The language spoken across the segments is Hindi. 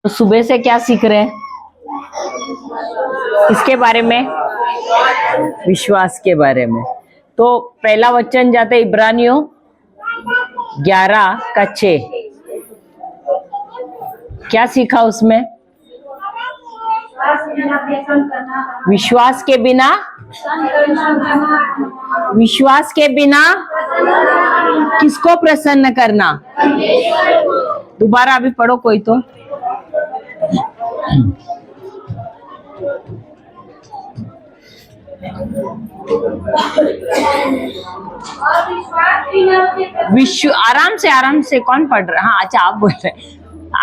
तो सुबह से क्या सीख रहे हैं? किसके बारे में? विश्वास के बारे में। तो पहला वचन जाता है इब्रानियों 11:6। क्या सीखा उसमें? विश्वास के बिना किसको प्रसन्न करना? दोबारा अभी पढ़ो कोई तो। आराम से कौन पढ़ रहा है? हाँ अच्छा, आप बोल रहे हैं,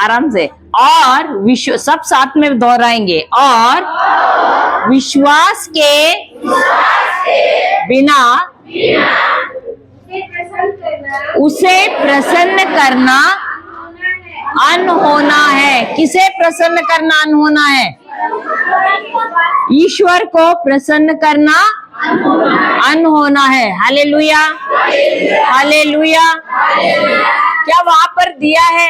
आराम से। और विश्व, सब साथ में दोहराएंगे। और विश्वास के बिना उसे प्रसन्न करना अनहोना है। किसे प्रसन्न करना अनहोना है? ईश्वर को प्रसन्न करना अनहोना है। Hallelujah, hallelujah. क्या वहां पर दिया है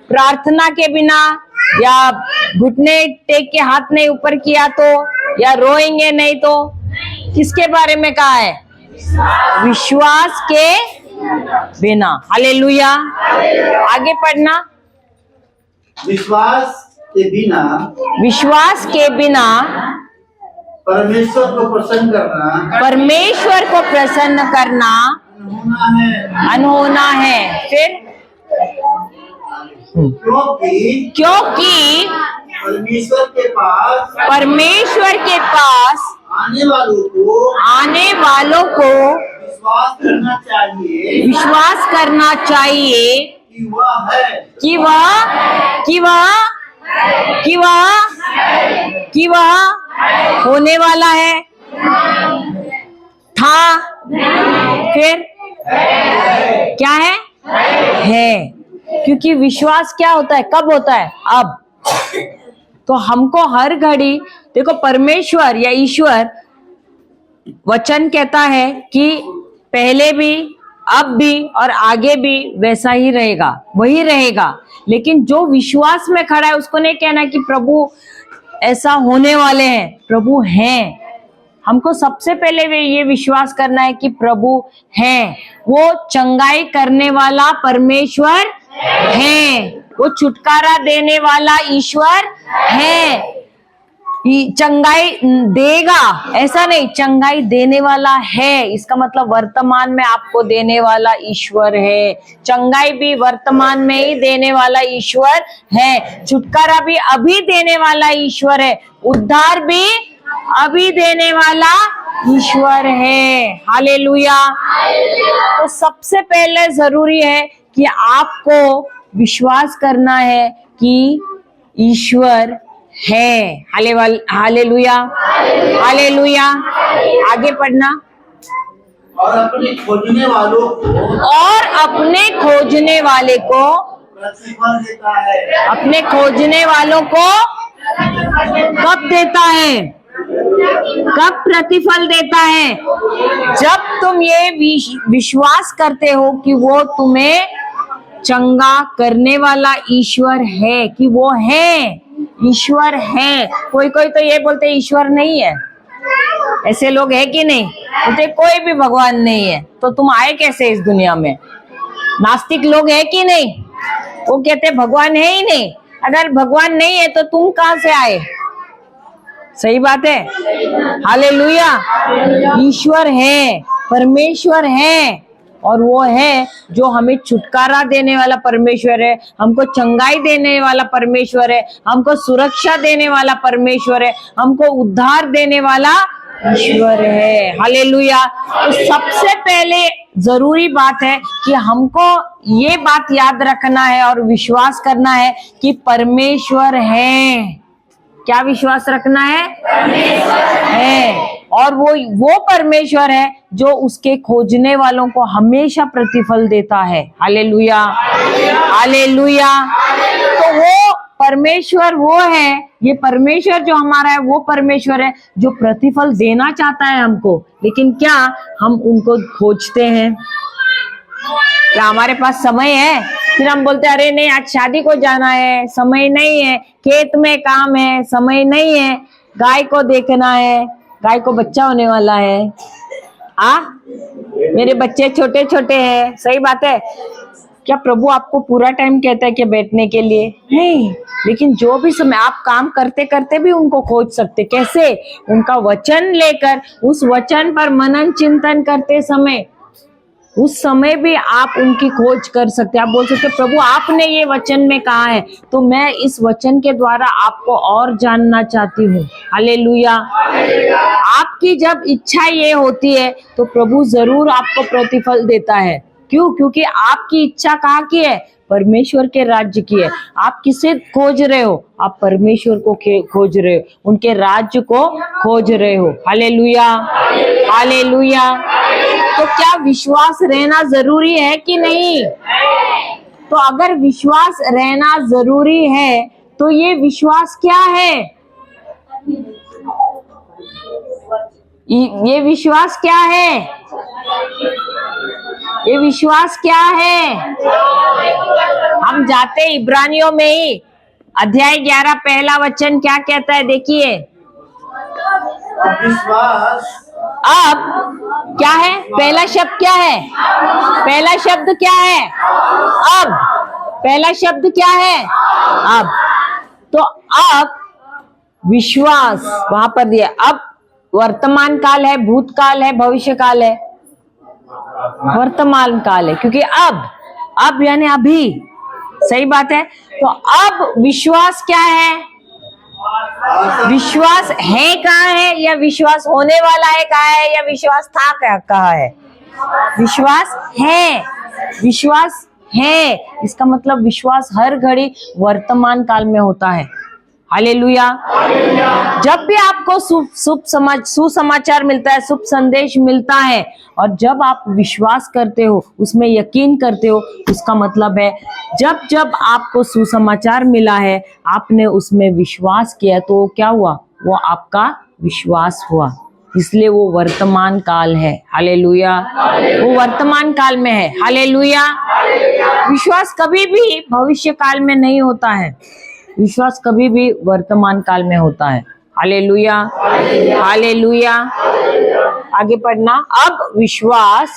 प्रार्थना के बिना, या घुटने टेक के हाथ नहीं ऊपर किया तो, या रोएंगे नहीं तो? किसके बारे में कहा है? विश्वास के बिना। हालेलुया। आगे पढ़ना। विश्वास के बिना परमेश्वर को प्रसन्न करना अनहोना है। फिर क्योंकि परमेश्वर के पास आने वालों को विश्वास करना चाहिए कि वह होने वाला है, था, फिर क्या है। क्योंकि विश्वास क्या होता है? कब होता है? अब। तो हमको हर घड़ी देखो, परमेश्वर या ईश्वर वचन कहता है कि पहले भी, अब भी और आगे भी वैसा ही रहेगा, वही रहेगा। लेकिन जो विश्वास में खड़ा है उसको नहीं कहना कि प्रभु ऐसा होने वाले हैं। प्रभु हैं। हमको सबसे पहले ये विश्वास करना है कि प्रभु हैं। वो चंगाई करने वाला परमेश्वर है, वो छुटकारा देने वाला ईश्वर है। चंगाई देगा ऐसा नहीं, चंगाई देने वाला है। इसका मतलब वर्तमान में आपको देने वाला ईश्वर है। चंगाई भी वर्तमान में ही देने वाला ईश्वर है। छुटकारा भी अभी देने वाला ईश्वर है। उद्धार भी अभी देने वाला ईश्वर है। हालेलुया। तो सबसे पहले जरूरी है कि आपको विश्वास करना है कि ईश्वर है। Hallelujah, hallelujah. आगे पढ़ना। और अपने खोजने वाले को प्रतिफल देता है। अपने खोजने वालों को कब देता है? कब प्रतिफल देता है? जब तुम ये विश्वास करते हो कि वो तुम्हें चंगा करने वाला ईश्वर है, कि वो है, ईश्वर है। कोई तो ये बोलते ईश्वर नहीं है। ऐसे लोग है कि नहीं? बोलते कोई भी भगवान नहीं है। तो तुम आए कैसे इस दुनिया में? नास्तिक लोग है कि नहीं? वो कहते भगवान है ही नहीं। अगर भगवान नहीं है तो तुम कहां से आए? सही बात है। हालेलुया। ईश्वर है, परमेश्वर है, और वो है जो हमें छुटकारा देने वाला परमेश्वर है, हमको चंगाई देने वाला परमेश्वर है, हमको सुरक्षा देने वाला परमेश्वर है, हमको उद्धार देने वाला ईश्वर है। हालेलुया। तो सबसे पहले जरूरी बात है कि हमको ये बात याद रखना है और विश्वास करना है कि परमेश्वर है। क्या विश्वास रखना है? परमेश्वर है। और वो परमेश्वर है जो उसके खोजने वालों को हमेशा प्रतिफल देता है। Hallelujah, hallelujah. तो वो परमेश्वर वो है, ये परमेश्वर जो हमारा है वो परमेश्वर है जो प्रतिफल देना चाहता है हमको। लेकिन क्या हम उनको खोजते हैं? हमारे पास समय है, फिर हम बोलते हैं अरे नहीं आज शादी को जाना है, समय नहीं है, खेत में काम है, समय नहीं है, गाय को देखना है, गाय को बच्चा होने वाला है, मेरे बच्चे छोटे छोटे हैं। सही बात है। क्या प्रभु आपको पूरा टाइम कहता है कि बैठने के लिए? नहीं, लेकिन जो भी समय आप काम करते करते भी उनको खोज सकते। कैसे? उनका वचन लेकर, उस वचन पर मनन चिंतन करते समय, उस समय भी आप उनकी खोज कर सकते। आप बोल सकते प्रभु आपने ये वचन में कहा है, तो मैं इस वचन के द्वारा आपको और जानना चाहती हूँ। हालेलुया। आपकी जब इच्छा ये होती है तो प्रभु जरूर आपको प्रतिफल देता है। क्यों? क्योंकि आपकी इच्छा कहाँ की है? परमेश्वर के राज्य की है। आप किसे खोज रहे हो? आप परमेश्वर को खोज रहे हो, उनके राज्य को खोज रहे हो। Hallelujah, hallelujah. तो क्या विश्वास रहना जरूरी है कि नहीं? तो अगर विश्वास रहना जरूरी है तो ये विश्वास क्या है? ये विश्वास क्या है? ये विश्वास क्या है? हम जाते इब्रानियों में ही, अध्याय 11 पहला वचन क्या कहता है? देखिए, विश्वास। अब क्या है? पहला शब्द क्या है? पहला शब्द क्या है? अब। पहला शब्द क्या है? अब। तो अब विश्वास वहां पर दिया। अब वर्तमान काल है, भूतकाल है, भविष्य काल है? वर्तमान काल है, क्योंकि अब यानी अभी। सही बात है। तो अब विश्वास क्या है? विश्वास है कहाँ है, या विश्वास होने वाला है कहाँ है, या विश्वास था कहाँ है? विश्वास है। विश्वास है, इसका मतलब विश्वास हर घड़ी वर्तमान काल में होता है। हालेलुया। जब भी आपको सुसमाचार मिलता है, शुभ संदेश मिलता है, और जब आप विश्वास करते हो, उसमें यकीन करते हो, उसका मतलब है जब जब आपको सुसमाचार मिला है, आपने उसमें विश्वास किया, तो क्या हुआ? वो आपका विश्वास हुआ, इसलिए वो वर्तमान काल है। हालेलुया। वो वर्तमान काल में है। हालेलुया। विश्वास कभी भी भविष्य काल में नहीं होता है, विश्वास कभी भी वर्तमान काल में होता है। Hallelujah, hallelujah. आगे पढ़ना। अब विश्वास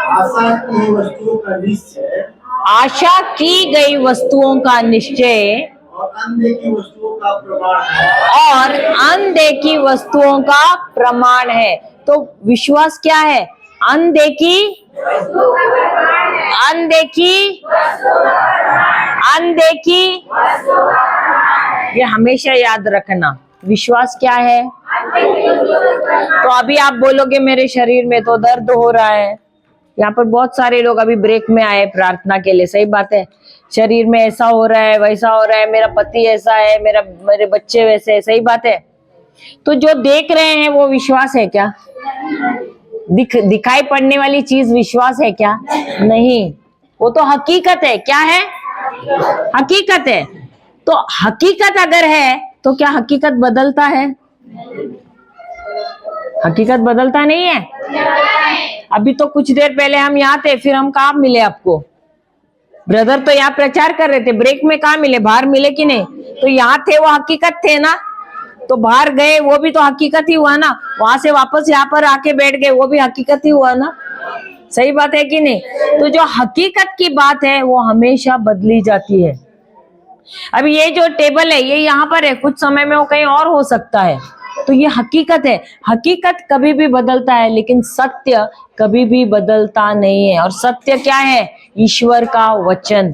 आशा की वस्तुओं का निश्चय, आशा की गई वस्तुओं का निश्चय और अनदेखी वस्तुओं का प्रमाण है। और अनदेखी वस्तुओं का प्रमाण है। तो विश्वास क्या है? अनदेखी, अनदेखी, अनदेखी। ये हमेशा याद रखना। विश्वास क्या है? तो अभी आप बोलोगे मेरे शरीर में तो दर्द हो रहा है। यहाँ पर बहुत सारे लोग अभी ब्रेक में आए प्रार्थना के लिए। सही बात है, शरीर में ऐसा हो रहा है, वैसा हो रहा है, मेरा पति ऐसा है, मेरे बच्चे वैसे है। सही बात है। तो जो देख रहे हैं वो विश्वास है क्या? दिखाई पड़ने वाली चीज विश्वास है क्या? नहीं, वो तो हकीकत है। क्या है? हकीकत है। तो हकीकत अगर है तो क्या हकीकत बदलता है? हकीकत बदलता नहीं है। अभी तो कुछ देर पहले हम यहाँ थे, फिर हम कहाँ मिले आपको? ब्रदर तो यहाँ प्रचार कर रहे थे, ब्रेक में कहाँ मिले? बाहर मिले कि नहीं? तो यहाँ थे, वो हकीकत थे ना। तो बाहर गए, वो भी तो हकीकत ही हुआ ना। वहां से वापस यहाँ पर आके बैठ गए, वो भी हकीकत ही हुआ ना। सही बात है कि नहीं? तो जो हकीकत की बात है वो हमेशा बदली जाती है। अभी ये जो टेबल है ये यहाँ पर है, कुछ समय में वो कहीं और हो सकता है। तो ये हकीकत है। हकीकत कभी भी बदलता है, लेकिन सत्य कभी भी बदलता नहीं है। और सत्य क्या है? ईश्वर का वचन,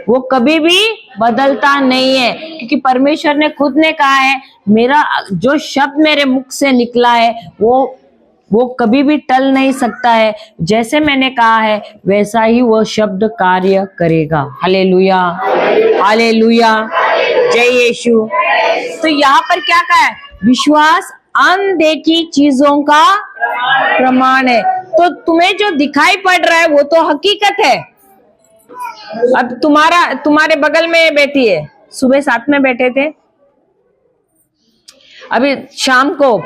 वो कभी भी बदलता नहीं है, क्योंकि परमेश्वर ने खुद ने कहा है, मेरा जो शब्द मेरे मुख से निकला है वो कभी भी टल नहीं सकता है। जैसे मैंने कहा है वैसा ही वो शब्द कार्य करेगा। हालेलुया, हालेलुया, जय यीशु। तो यहाँ पर क्या कहा है? विश्वास अनदेखी चीजों का प्रमाण है। तो तुम्हें जो दिखाई पड़ रहा है वो तो हकीकत है। अब तुम्हारे बगल में बैठी है, सुबह साथ में बैठे थे, अभी शाम को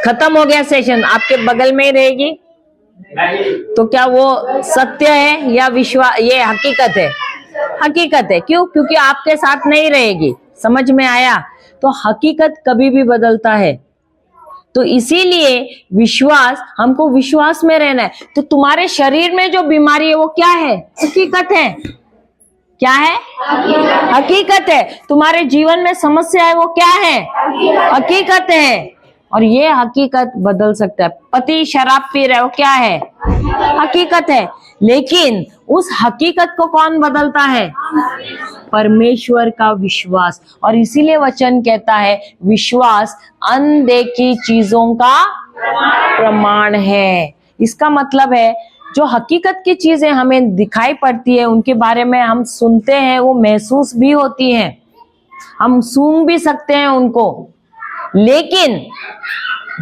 खत्म हो गया सेशन, आपके बगल में ही रहेगी, तो क्या वो सत्य है या विश्वास, ये हकीकत है? हकीकत है। क्यों? क्योंकि आपके साथ नहीं रहेगी। समझ में आया? तो हकीकत कभी भी बदलता है। तो इसीलिए विश्वास, हमको विश्वास में रहना है। तो तुम्हारे शरीर में जो बीमारी है वो क्या है? हकीकत है। क्या है? हकीकत है। तुम्हारे जीवन में समस्या है वो क्या है? हकीकत है। और ये हकीकत बदल सकता है। पति शराब पी रहा है वो क्या है? हकीकत है। लेकिन उस हकीकत को कौन बदलता है? परमेश्वर का विश्वास। और इसीलिए वचन कहता है विश्वास अनदेखी चीजों का प्रमाण है। इसका मतलब है जो हकीकत की चीजें हमें दिखाई पड़ती है, उनके बारे में हम सुनते हैं, वो महसूस भी होती हैं, हम सूंघ भी सकते हैं उनको। लेकिन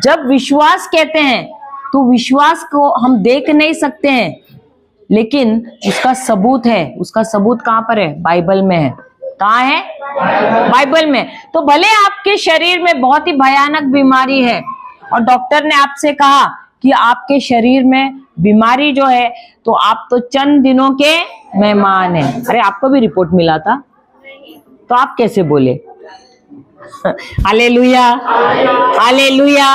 जब विश्वास कहते हैं तो विश्वास को हम देख नहीं सकते हैं, लेकिन उसका सबूत है। उसका सबूत कहां पर है? बाइबल में है। कहां है? बाइबल में। तो भले आपके शरीर में बहुत ही भयानक बीमारी है और डॉक्टर ने आपसे कहा कि आपके शरीर में बीमारी जो है, तो आप तो चंद दिनों के मेहमान हैं। अरे आपको भी रिपोर्ट मिला था, तो आप कैसे बोले? हालेलुया, हालेलुया,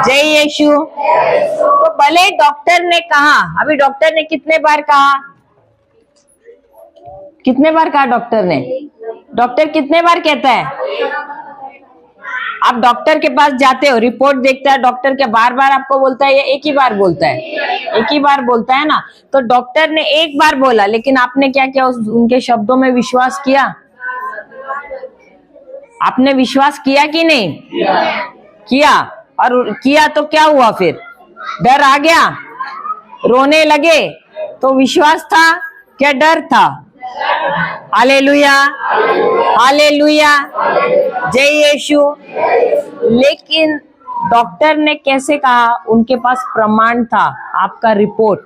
जय यीशु। तो भले डॉक्टर ने कहा, अभी डॉक्टर ने कितने बार कहा? कितने बार कहा डॉक्टर ने? डॉक्टर कितने बार कहता है? आप डॉक्टर के पास जाते हो, रिपोर्ट देखता है डॉक्टर, के बार बार आपको बोलता है या एक ही बार बोलता है? एक ही बार बोलता है ना। तो डॉक्टर ने एक बार बोला, लेकिन आपने क्या किया? उनके शब्दों में विश्वास किया? आपने विश्वास किया कि नहीं? किया। और किया तो क्या हुआ फिर? डर आ गया, रोने लगे, तो विश्वास था क्या डर था? हालेलुया, हालेलुया, जय यीशु। लेकिन डॉक्टर ने कैसे कहा? उनके पास प्रमाण था, आपका रिपोर्ट।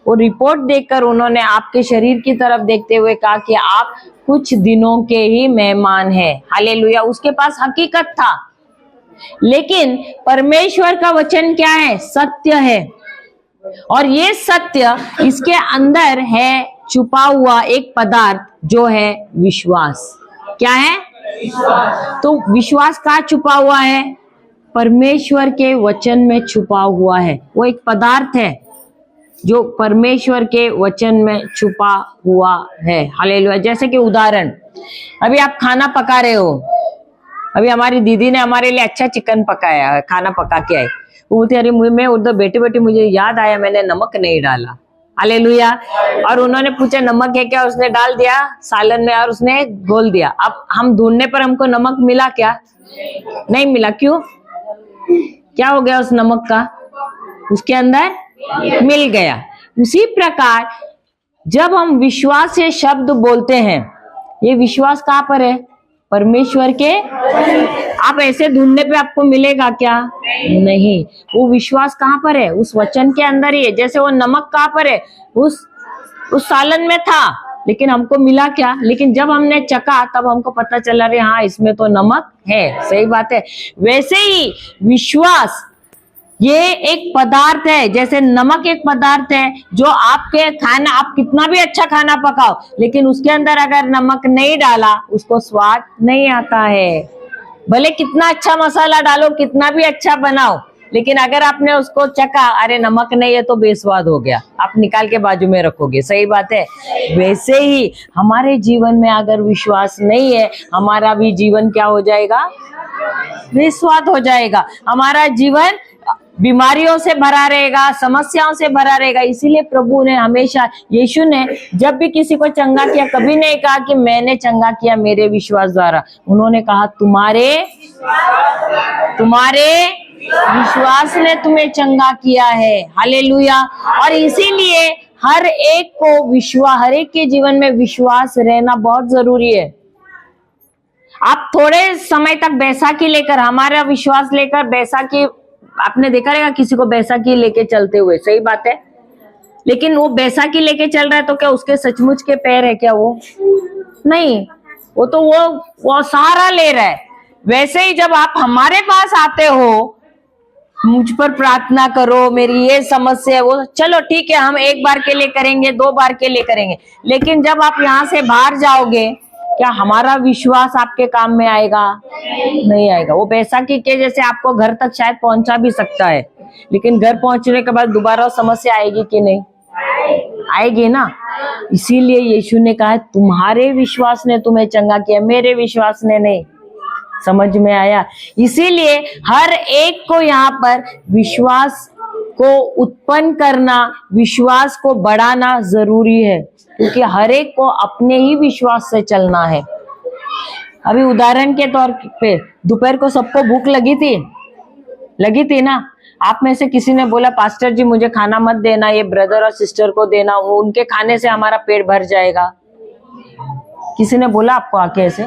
वो रिपोर्ट देखकर उन्होंने आपके शरीर की तरफ देखते हुए कहा कि आप कुछ दिनों के ही मेहमान हैं। हालेलुया। उसके पास हकीकत था। लेकिन परमेश्वर का वचन क्या है? सत्य है। और ये सत्य, इसके अंदर है छुपा हुआ एक पदार्थ जो है विश्वास। क्या है? तो विश्वास कहाँ छुपा हुआ है? परमेश्वर के वचन में छुपा हुआ है। वो एक पदार्थ है जो परमेश्वर के वचन में छुपा हुआ है। हालेलुया। जैसे कि उदाहरण, अभी आप खाना पका रहे हो, अभी हमारी दीदी ने हमारे लिए अच्छा चिकन पकाया है, खाना पका के आई। वो बोलती अरे मैं उधर बैठे बैठे मुझे याद आया मैंने नमक नहीं डाला। हालेलुया। और उन्होंने पूछा नमक है क्या? उसने डाल दिया सालन में और उसने घोल दिया। अब हम ढूंढने पर हमको नमक मिला क्या? नहीं मिला। क्यों? क्या हो गया उस नमक का? उसके अंदर मिल गया। उसी प्रकार जब हम विश्वास से शब्द बोलते हैं, ये विश्वास कहाँ पर है? परमेश्वर के। आप ऐसे ढूंढने पे आपको मिलेगा क्या? नहीं। वो विश्वास कहाँ पर है? उस वचन के अंदर ही है। जैसे वो नमक कहाँ पर है? उस सालन में था, लेकिन हमको मिला क्या? लेकिन जब हमने चखा तब हमको पता चला रे हाँ इसमें तो नमक है। सही बात है। वैसे ही विश्वास ये एक पदार्थ है, जैसे नमक एक पदार्थ है जो आपके खाना, आप कितना भी अच्छा खाना पकाओ, लेकिन उसके अंदर अगर नमक नहीं डाला उसको स्वाद नहीं आता है। भले कितना अच्छा मसाला डालो, कितना भी अच्छा बनाओ, लेकिन अगर आपने उसको चखा अरे नमक नहीं है तो बेस्वाद हो गया, आप निकाल के बाजू में रखोगे। सही बात है। वैसे ही हमारे जीवन में अगर विश्वास नहीं है, हमारा भी जीवन क्या हो जाएगा? बेस्वाद हो जाएगा। हमारा जीवन बीमारियों से भरा रहेगा, समस्याओं से भरा रहेगा। इसीलिए प्रभु ने हमेशा, यीशु ने जब भी किसी को चंगा किया, कभी नहीं कहा कि मैंने चंगा किया मेरे विश्वास द्वारा। उन्होंने कहा तुम्हारे विश्वास ने तुम्हें चंगा किया है। हालेलुया। और इसीलिए हर एक को विश्वास, हर एक के जीवन में विश्वास रहना बहुत जरूरी है। आप थोड़े समय तक बैसाखी लेकर, हमारा विश्वास लेकर बैसाखी, आपने देखा रहेगा किसी को बैसाखी लेके चलते हुए। सही बात है। लेकिन वो बैसाखी लेके चल रहा है तो क्या उसके सचमुच के पैर है क्या? वो नहीं, वो तो वो सहारा ले रहा है। वैसे ही जब आप हमारे पास आते हो मुझ पर प्रार्थना करो, मेरी ये समस्या है, वो चलो ठीक है, हम एक बार के लिए करेंगे, 2 बार के लिए करेंगे, लेकिन जब आप यहाँ से बाहर जाओगे, क्या हमारा विश्वास आपके काम में आएगा? नहीं आएगा। वो बैसाखी के जैसे आपको घर तक शायद पहुंचा भी सकता है, लेकिन घर पहुंचने के बाद दोबारा समस्या आएगी कि नहीं? आएगी ना। इसीलिए यीशु ने कहा तुम्हारे विश्वास ने तुम्हें चंगा किया, मेरे विश्वास ने नहीं। समझ में आया? इसीलिए हर एक को यहाँ पर विश्वास को उत्पन्न करना, विश्वास को बढ़ाना जरूरी है, क्योंकि हर एक को अपने ही विश्वास से चलना है। अभी उदाहरण के तौर पे दोपहर को सबको भूख लगी थी ना। आप में से किसी ने बोला पास्टर जी मुझे खाना मत देना, ये ब्रदर और सिस्टर को देना, वो उनके खाने से हमारा पेट भर जाएगा। किसी ने बोला आपको आके ऐसे?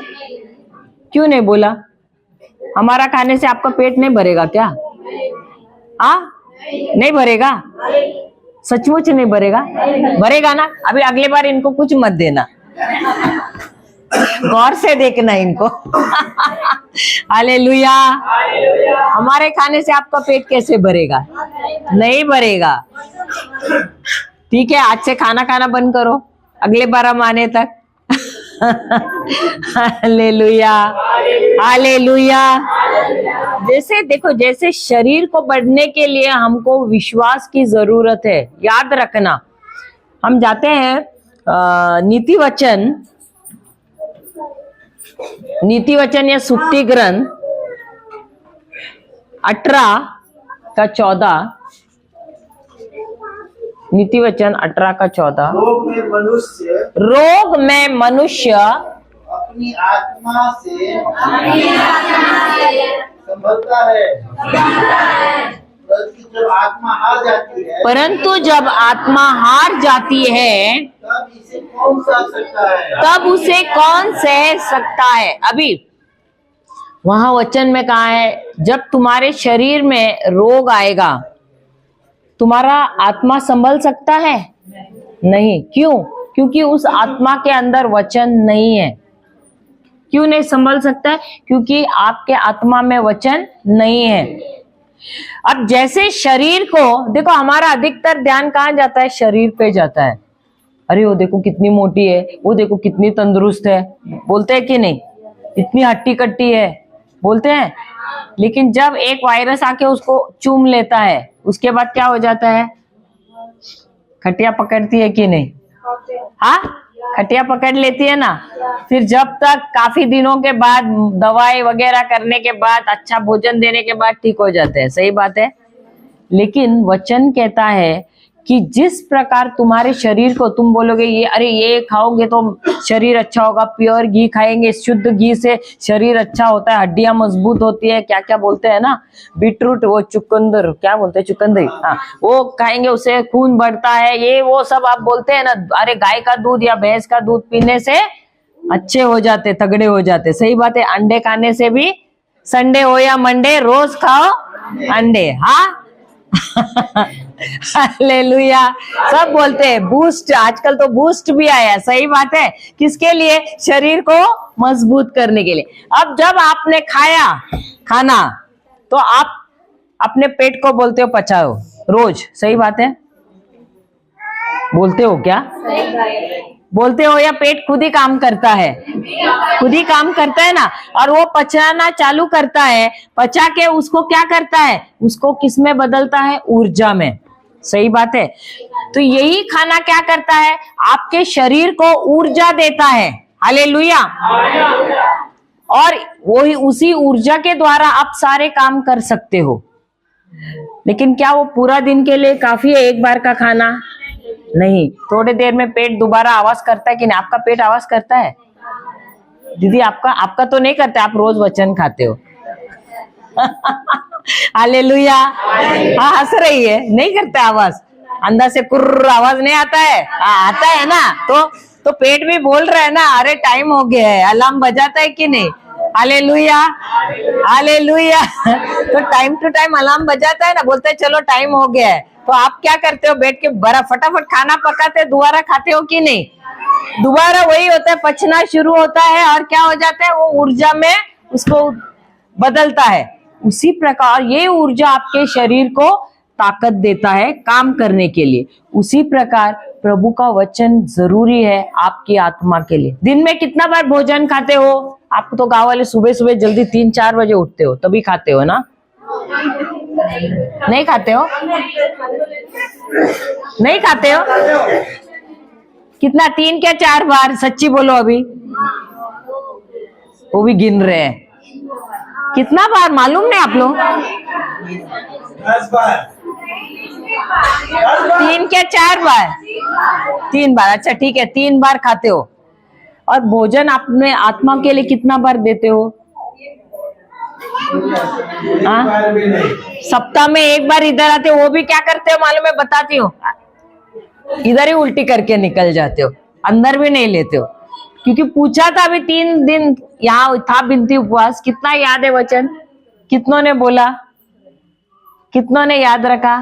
क्यों नहीं बोला? हमारा खाने से आपका पेट नहीं भरेगा क्या? नहीं भरेगा? सचमुच नहीं भरेगा? भरेगा ना। अभी अगले बार इनको कुछ मत देना, गौर से देखना इनको। हालेलुया। हमारे खाने से आपका पेट कैसे भरेगा? नहीं भरेगा। ठीक है, आज से खाना बंद करो, अगले बार हम आने तक। Hallelujah, hallelujah. जैसे देखो, जैसे शरीर को बढ़ने के लिए हमको विश्वास की जरूरत है, याद रखना। हम जाते हैं नीति वचन या सुक्ति ग्रंथ 18 का 14, नीति वचन 18 का 14। रोग में मनुष्य अपनी आत्मा से संभलता है, परंतु जब आत्मा हार जाती है तब उसे कौन सह सकता है? अभी वहां वचन में कहा है जब तुम्हारे शरीर में रोग आएगा, तुम्हारा आत्मा संभल सकता है? नहीं। क्यों? क्योंकि उस आत्मा के अंदर वचन नहीं है। क्यों नहीं संभल सकता है? क्योंकि आपके आत्मा में वचन नहीं है। अब जैसे शरीर को देखो, हमारा अधिकतर ध्यान कहाँ जाता है? शरीर पे जाता है। अरे वो देखो कितनी मोटी है, वो देखो कितनी तंदुरुस्त है, बोलते हैं कि नहीं? इतनी हट्टी कट्टी है, बोलते हैं। लेकिन जब एक वायरस आके उसको चूम लेता है, उसके बाद क्या हो जाता है? खटिया पकड़ती है कि नहीं? हाँ, खटिया पकड़ लेती है ना। फिर जब तक काफी दिनों के बाद दवाई वगैरह करने के बाद, अच्छा भोजन देने के बाद ठीक हो जाते हैं। सही बात है। लेकिन वचन कहता है कि जिस प्रकार तुम्हारे शरीर को तुम बोलोगे ये खाओगे तो शरीर अच्छा होगा, प्योर घी खाएंगे, शुद्ध घी से शरीर अच्छा होता है, हड्डियां मजबूत होती है, क्या क्या बोलते हैं ना, बीटरूट, वो चुकंदर, क्या बोलते हैं, चुकंदरी, हाँ, वो खाएंगे उससे खून बढ़ता है, ये वो सब आप बोलते हैं ना। अरे गाय का दूध या भैंस का दूध पीने से अच्छे हो जाते, तगड़े हो जाते। सही बात है। अंडे खाने से भी, संडे हो या मंडे, रोज खाओ अंडे। हाँ हालेलुया। सब बोलते हैं बूस्ट, आजकल तो बूस्ट भी आया। सही बात है। किसके लिए? शरीर को मजबूत करने के लिए। अब जब आपने खाया खाना तो आप अपने पेट को बोलते हो पचाओ रोज। सही बात है। बोलते हो क्या? बोलते हो या पेट खुद ही काम करता है? खुद ही काम करता है ना। और वो पचाना चालू करता है, पचा के उसको क्या करता है? उसको किस में बदलता है? ऊर्जा में। सही बात है। तो यही खाना क्या करता है? आपके शरीर को ऊर्जा देता है। हालेलुया। और वही उसी ऊर्जा के द्वारा आप सारे काम कर सकते हो। लेकिन क्या वो पूरा दिन के लिए काफी है एक बार का खाना? नहीं। थोड़ी देर में पेट दोबारा आवाज करता है कि नहीं? आपका पेट आवाज करता है दीदी? आपका तो नहीं करता, आप रोज वचन खाते हो। हालेलुया। हाँ, हंस रही है, नहीं करता आवाज, अंदर से कुर्र आवाज नहीं आता है? आता है ना। तो पेट भी बोल रहा है ना, अरे टाइम हो गया है, अलार्म बजाता है कि नहीं? Hallelujah, hallelujah. तो टाइम टू टाइम अलार्म बजाता है ना, बोलते है चलो टाइम हो गया है। तो आप क्या करते हो? बैठ के बड़ा फटाफट खाना पकाते, दोबारा खाते हो कि नहीं? दोबारा वही होता है, पचना शुरू होता है और क्या हो जाता है? वो ऊर्जा में उसको बदलता है। उसी प्रकार ये ऊर्जा आपके शरीर को ताकत देता है काम करने के लिए। उसी प्रकार प्रभु का वचन जरूरी है आपकी आत्मा के लिए। दिन में कितना बार भोजन खाते हो? आप तो गांव वाले सुबह सुबह जल्दी 3-4 बजे उठते हो तभी खाते हो ना? नहीं खाते हो? नहीं खाते हो? कितना 3 क्या 4 बार? सच्ची बोलो अभी। वो भी गिन रहे हैं। कितना बार मालूम नहीं आप लोग? 10 बार। 3 क्या 4 बार? 3 बार। अच्छा ठीक है, 3 बार खाते हो। और भोजन अपने आत्मा के लिए कितना बार देते हो? हाँ? सप्ताह में 1 बार इधर आते हो, वो भी क्या करते हो मालूम है? बताती हो, इधर ही उल्टी करके निकल जाते हो, अंदर भी नहीं लेते हो। क्योंकि पूछा था अभी 3 दिन यहाँ था बिनती उपवास, कितना याद है वचन? कितनों ने बोला? कितनों ने याद रखा?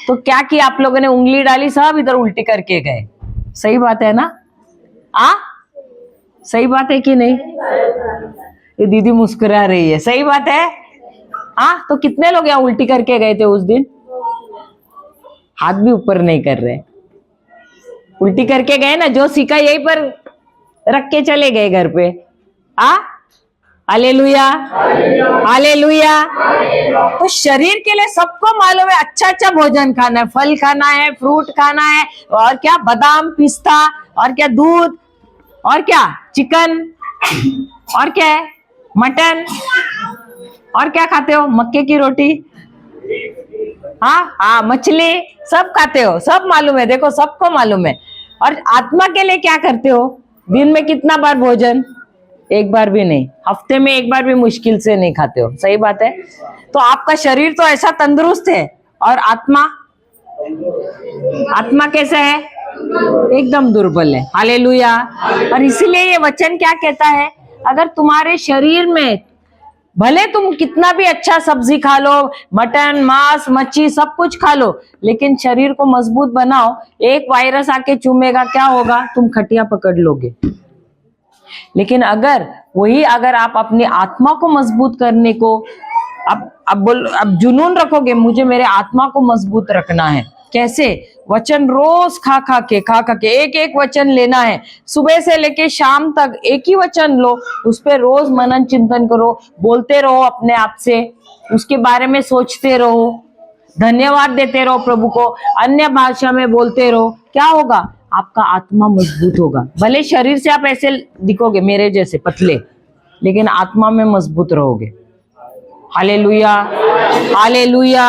तो क्या किया आप लोगों ने? उंगली डाली, सब इधर उल्टी करके गए। सही बात है ना? सही बात है कि नहीं? ये दीदी मुस्कुरा रही है। सही बात है। तो कितने लोग यहाँ उल्टी करके गए थे उस दिन? हाथ भी ऊपर नहीं कर रहे। उल्टी करके गए ना, जो सीखा यहीं पर रख के चले गए घर पे। Hallelujah, hallelujah. तो शरीर के लिए सबको मालूम है अच्छा अच्छा भोजन खाना है, फल खाना है, फ्रूट खाना है, और क्या बादाम, पिस्ता, और क्या दूध, और क्या चिकन, और क्या है मटन, और क्या खाते हो? मक्के की रोटी, मछली, सब खाते हो, सब मालूम है। देखो सबको मालूम है। और आत्मा के लिए क्या करते हो? दिन में कितना बार भोजन? 1 बार भी नहीं। हफ्ते में 1 बार भी मुश्किल से नहीं खाते हो। सही बात है। तो आपका शरीर तो ऐसा तंदुरुस्त है, और आत्मा कैसा है? एकदम दुर्बल है। हालेलुया। और इसीलिए ये वचन क्या कहता है? अगर तुम्हारे शरीर में भले तुम कितना भी अच्छा सब्जी खा लो, मटन, मांस, मच्छी सब कुछ खा लो, लेकिन शरीर को मजबूत बनाओ, एक वायरस आके चूमेगा, क्या होगा? तुम खटिया पकड़ लोगे। लेकिन अगर आप अपनी आत्मा को मजबूत करने को अब जुनून रखोगे, मुझे मेरे आत्मा को मजबूत रखना है। कैसे? वचन रोज खा खा के एक वचन लेना है। सुबह से लेके शाम तक एक ही वचन लो, उस पर रोज मनन चिंतन करो, बोलते रहो अपने आप से, उसके बारे में सोचते रहो, धन्यवाद देते रहो प्रभु को, अन्य भाषा में बोलते रहो। क्या होगा? आपका आत्मा मजबूत होगा। भले शरीर से आप ऐसे दिखोगे मेरे जैसे पतले, लेकिन आत्मा में मजबूत रहोगे। Hallelujah, hallelujah.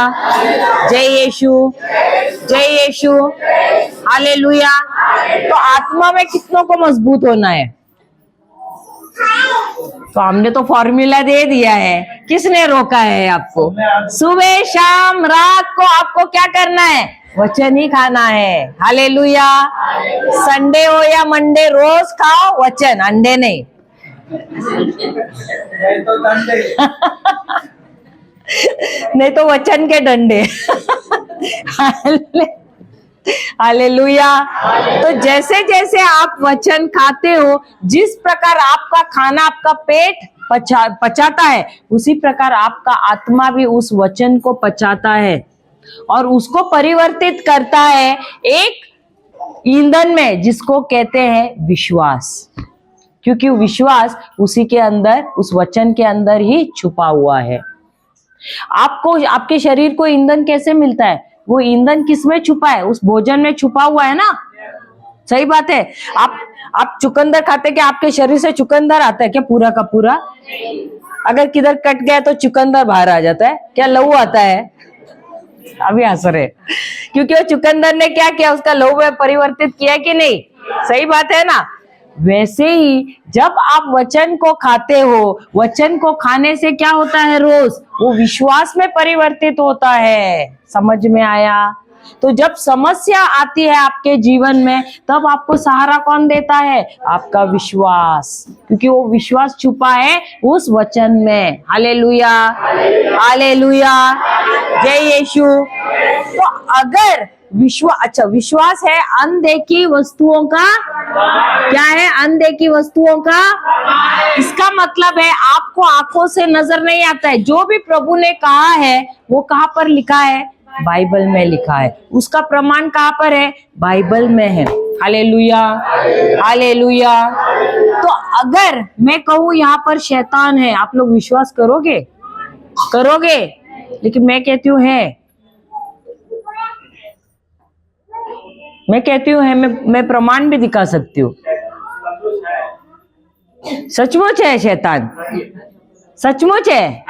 जय यीशु, जय यीशु, हालेलुया। तो आत्मा में कितनों को मजबूत होना है? तो हमने तो फॉर्मूला दे दिया है, किसने रोका है आपको? सुबह शाम रात को आपको क्या करना है? वचन ही खाना है। हालेलुया। संडे हो या मंडे, रोज खाओ वचन, अंडे नहीं। नहीं तो वचन के डंडे। हालेलुया। तो जैसे जैसे आप वचन खाते हो, जिस प्रकार आपका खाना आपका पेट पचाता है, उसी प्रकार आपका आत्मा भी उस वचन को पचाता है और उसको परिवर्तित करता है एक ईंधन में, जिसको कहते हैं विश्वास। क्योंकि विश्वास उसी के अंदर, उस वचन के अंदर ही छुपा हुआ है। आपको आपके शरीर को ईंधन कैसे मिलता है? वो ईंधन किसमें छुपा है? उस भोजन में छुपा हुआ है ना। सही बात है। आप चुकंदर खाते, क्या आपके शरीर से चुकंदर आता है क्या पूरा का पूरा? अगर किधर कट गया तो चुकंदर बाहर आ जाता है क्या? लहू आता है? अभी हंस रहे, क्योंकि वो चुकंदर ने क्या किया? उसका लहू में परिवर्तित किया कि नहीं? सही बात है ना। वैसे ही जब आप वचन को खाते हो, वचन को खाने से क्या होता है? रोज वो विश्वास में परिवर्तित होता है। समझ में आया? तो जब समस्या आती है आपके जीवन में, तब आपको सहारा कौन देता है? आपका विश्वास, क्योंकि वो विश्वास छुपा है उस वचन में। हालेलुया, हालेलुया, जय यीशु। तो अगर विश्वास है अनदेखी वस्तुओं का, क्या है? अनदेखी वस्तुओं का। इसका मतलब है आपको आंखों से नजर नहीं आता है, जो भी प्रभु ने कहा है वो कहाँ पर लिखा है? बाइबल में लिखा है। उसका प्रमाण कहाँ पर है? बाइबल में है। Hallelujah, hallelujah. तो अगर मैं कहूँ यहाँ पर शैतान है, आप लोग विश्वास करोगे? करोगे? लेकिन मैं कहती हूँ है, मैं कहती हूँ है, मैं प्रमाण भी दिखा सकती हूँ। सचमुच है शैतान, सचमुच है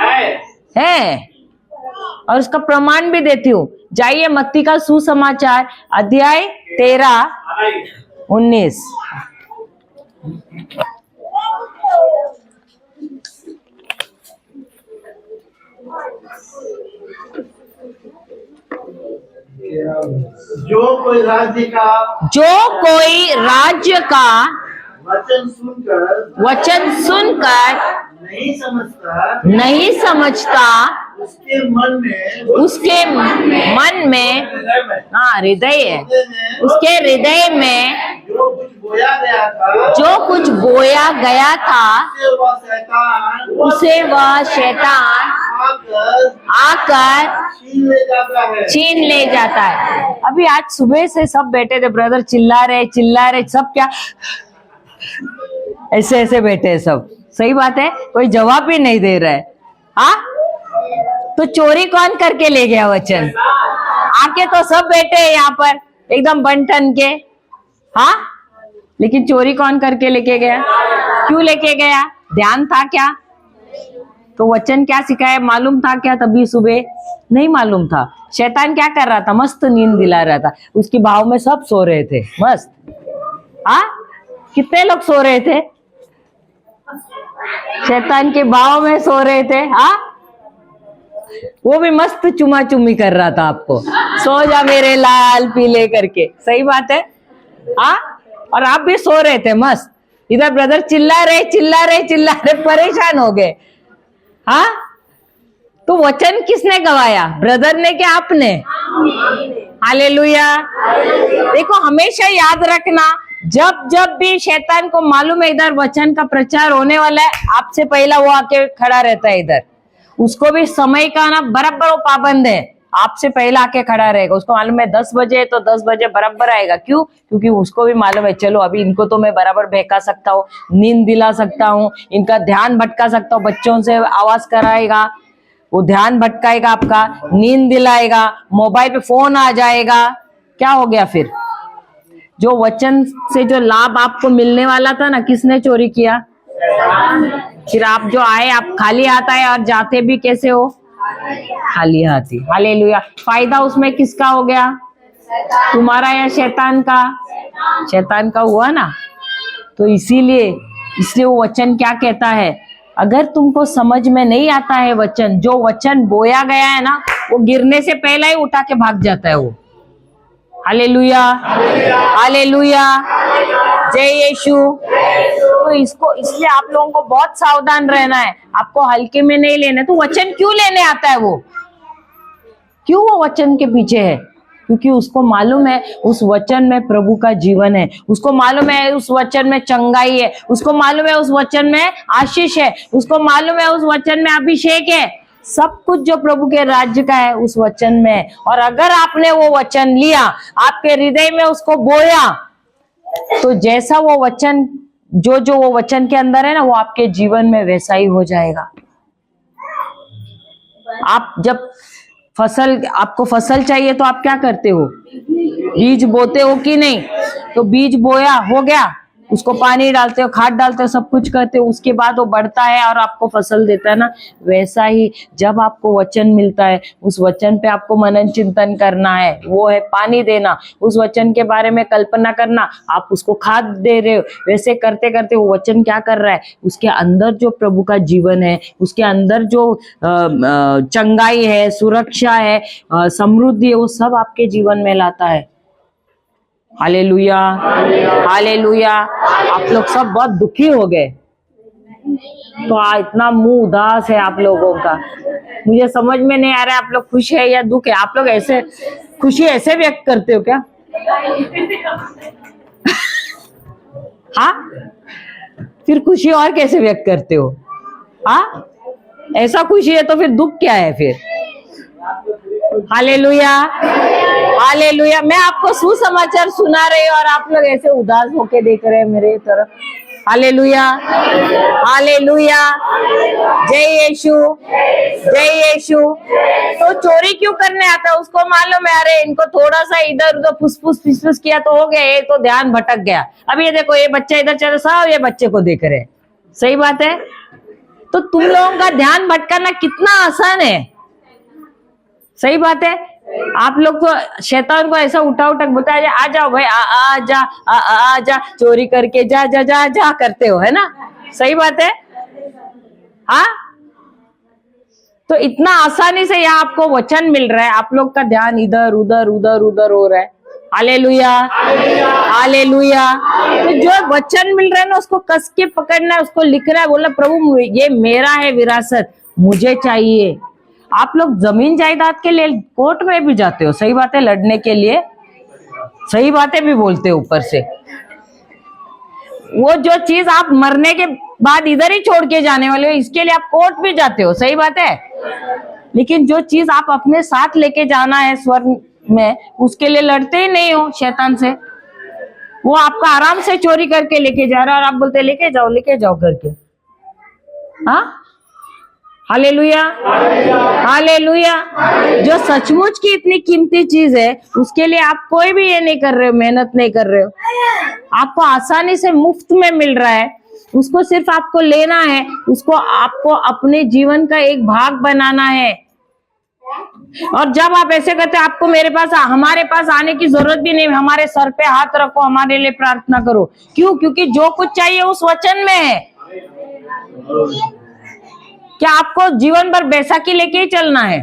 और उसका प्रमाण भी देती हूँ। जाइए मत्ती का सुसमाचार अध्याय 13-19। जो कोई राज्य का वचन सुनकर नहीं समझता, उसके मन में हाँ हृदय है, उसके हृदय में जो कुछ बोया गया था उसे वह शैतान आकर छीन ले जाता है। अभी आज सुबह से सब बैठे थे ब्रदर, चिल्ला रहे सब, क्या ऐसे ऐसे बैठे हैं सब। सही बात है, कोई जवाब भी नहीं दे रहा है। हाँ, तो चोरी कौन करके ले गया वचन? आके तो सब बैठे हैं यहाँ पर एकदम बंटन के। हाँ, लेकिन चोरी कौन करके लेके गया? क्यों लेके गया? ध्यान था क्या? तो वचन क्या सिखाया मालूम था क्या? तभी सुबह नहीं मालूम था। शैतान क्या कर रहा था? मस्त नींद दिला रहा था। उसकी बाहों में सब सो रहे थे मस्त। हाँ, कितने लोग सो रहे थे? शैतान के बाहों में सो रहे थे। हाँ, वो भी मस्त चुमा चुमी कर रहा था आपको, सो जा मेरे लाल पीले करके। सही बात है। हाँ, और आप भी सो रहे थे मस्त। इधर ब्रदर चिल्ला रहे, परेशान हो गए। हाँ, तो वचन किसने गवाया? ब्रदर ने क्या आपने? हालेलुया। देखो, हमेशा याद रखना, जब भी शैतान को मालूम है इधर वचन का प्रचार होने वाला है, आपसे पहला वो आके खड़ा रहता है इधर। उसको भी समय का ना बराबर वो पाबंद है, आपसे पहला आके खड़ा रहेगा। उसको मालूम है 10 बजे तो 10 बजे बराबर आएगा। क्यों? क्योंकि उसको भी मालूम है, चलो अभी इनको तो मैं बराबर बहका सकता हूँ, नींद दिला सकता हूँ, इनका ध्यान भटका सकता हूँ। बच्चों से आवाज कराएगा, वो ध्यान भटकाएगा, आपका नींद दिलाएगा, मोबाइल पे फोन आ जाएगा। क्या हो गया फिर? जो वचन से जो लाभ आपको मिलने वाला था ना, किसने चोरी किया? फिर आप जो आए, आप खाली हाथ आए और जाते भी कैसे हो? खाली हाथ ही। हालेलुया। फायदा उसमें किसका हो गया? तुम्हारा या शैतान का? शैतान का हुआ ना। तो इसीलिए वो वचन क्या कहता है? अगर तुमको समझ में नहीं आता है वचन, जो वचन बोया गया है ना, वो गिरने से पहले ही उठा के भाग जाता है वो। हालेलुया, हालेलुया, जय यीशु। तो इसलिए आप लोगों को बहुत सावधान रहना है, आपको हल्के में नहीं लेना। तो वचन क्यों लेने आता है वो? क्यों वो वचन के पीछे है? क्योंकि उसको मालूम है उस वचन में प्रभु का जीवन है, उसको मालूम है उस वचन में चंगाई है, उसको मालूम है उस वचन में आशीष है, उसको मालूम है उस वचन में अभिषेक है। सब कुछ जो प्रभु के राज्य का है उस वचन में। और अगर आपने वो वचन लिया, आपके हृदय में उसको बोया, तो जैसा वो वचन, जो वो वचन के अंदर है ना, वो आपके जीवन में वैसा ही हो जाएगा। आप जब आपको फसल चाहिए तो आप क्या करते हो? बीज बोते हो कि नहीं? तो बीज बोया, हो गया, उसको पानी डालते हो, खाद डालते हो, सब कुछ करते हो, उसके बाद वो बढ़ता है और आपको फसल देता है ना। वैसा ही जब आपको वचन मिलता है, उस वचन पे आपको मनन चिंतन करना है, वो है पानी देना, उस वचन के बारे में कल्पना करना, आप उसको खाद दे रहे हो। वैसे करते करते वो वचन क्या कर रहा है? उसके अंदर जो प्रभु का जीवन है, उसके अंदर जो चंगाई है, सुरक्षा है, समृद्धि है, वो सब आपके जीवन में लाता है। Hallelujah, hallelujah. आप लोग सब बहुत दुखी हो गए, तो इतना मुंह उदास है आप लोगों का। मुझे समझ में नहीं आ रहा है आप लोग खुश है या दुख है। आप लोग ऐसे खुशी ऐसे व्यक्त करते हो क्या? हाँ, फिर खुशी और कैसे व्यक्त करते हो? हाँ, ऐसा खुशी है तो फिर दुख क्या है फिर? Hallelujah, hallelujah. मैं आपको सुसमाचार सुना रही हूँ और आप लोग ऐसे उदास होके देख रहे हैं मेरे तरफ। हालेलुया, हालेलुया, जय यीशु, जय यीशु। तो चोरी क्यों करने आता है? उसको मालूम है अरे इनको थोड़ा सा इधर उधर फुसफुस फिसफुस किया तो हो गया, ये तो ध्यान भटक गया। अब ये देखो, ये बच्चा इधर चल, सब ये बच्चे को देख रहे हैं। सही बात है। तो तुम लोगों का ध्यान भटकाना कितना आसान है। सही बात है। आप लोग तो शैतान को ऐसा उठा उठा बोलता है आ जाओ भाई, आ जा, आ जा, चोरी करके जा जा जा जा करते हो, है ना? सही बात है। हाँ, तो इतना आसानी से यहाँ आपको वचन मिल रहा है, आप लोग का ध्यान इधर उधर उधर उधर हो रहा है। Hallelujah, hallelujah. तो जो वचन मिल रहा है ना, उसको कस के पकड़ना है, उसको लिखना है, बोला प्रभु ये मेरा है विरासत, मुझे चाहिए। आप लोग जमीन जायदाद के लिए कोर्ट में भी जाते हो, सही बात है, लड़ने के लिए, सही बातें भी बोलते हो ऊपर से। वो जो चीज आप मरने के बाद इधर ही छोड़ के जाने वाले हो, इसके लिए आप कोर्ट भी जाते हो, सही बात है। लेकिन जो चीज आप अपने साथ लेके जाना है स्वर्ग में, उसके लिए लड़ते ही नहीं हो शैतान से। वो आपका आराम से चोरी करके लेके जा रहा है और आप बोलते लेके जाओ करके। हाँ, हालेलुया, हालेलुया। जो सचमुच की इतनी कीमती चीज है, उसके लिए आप कोई भी ये नहीं कर रहे हो, मेहनत नहीं कर रहे हो। आपको आसानी से मुफ्त में मिल रहा है, उसको सिर्फ आपको लेना है, उसको आपको अपने जीवन का एक भाग बनाना है। और जब आप ऐसे करते हैं, आपको हमारे पास आने की जरूरत भी नहीं, हमारे सर पे हाथ रखो, हमारे लिए प्रार्थना करो। क्यों? क्योंकि जो कुछ चाहिए उस वचन में है। क्या आपको जीवन भर बैसाखी लेके ही चलना है?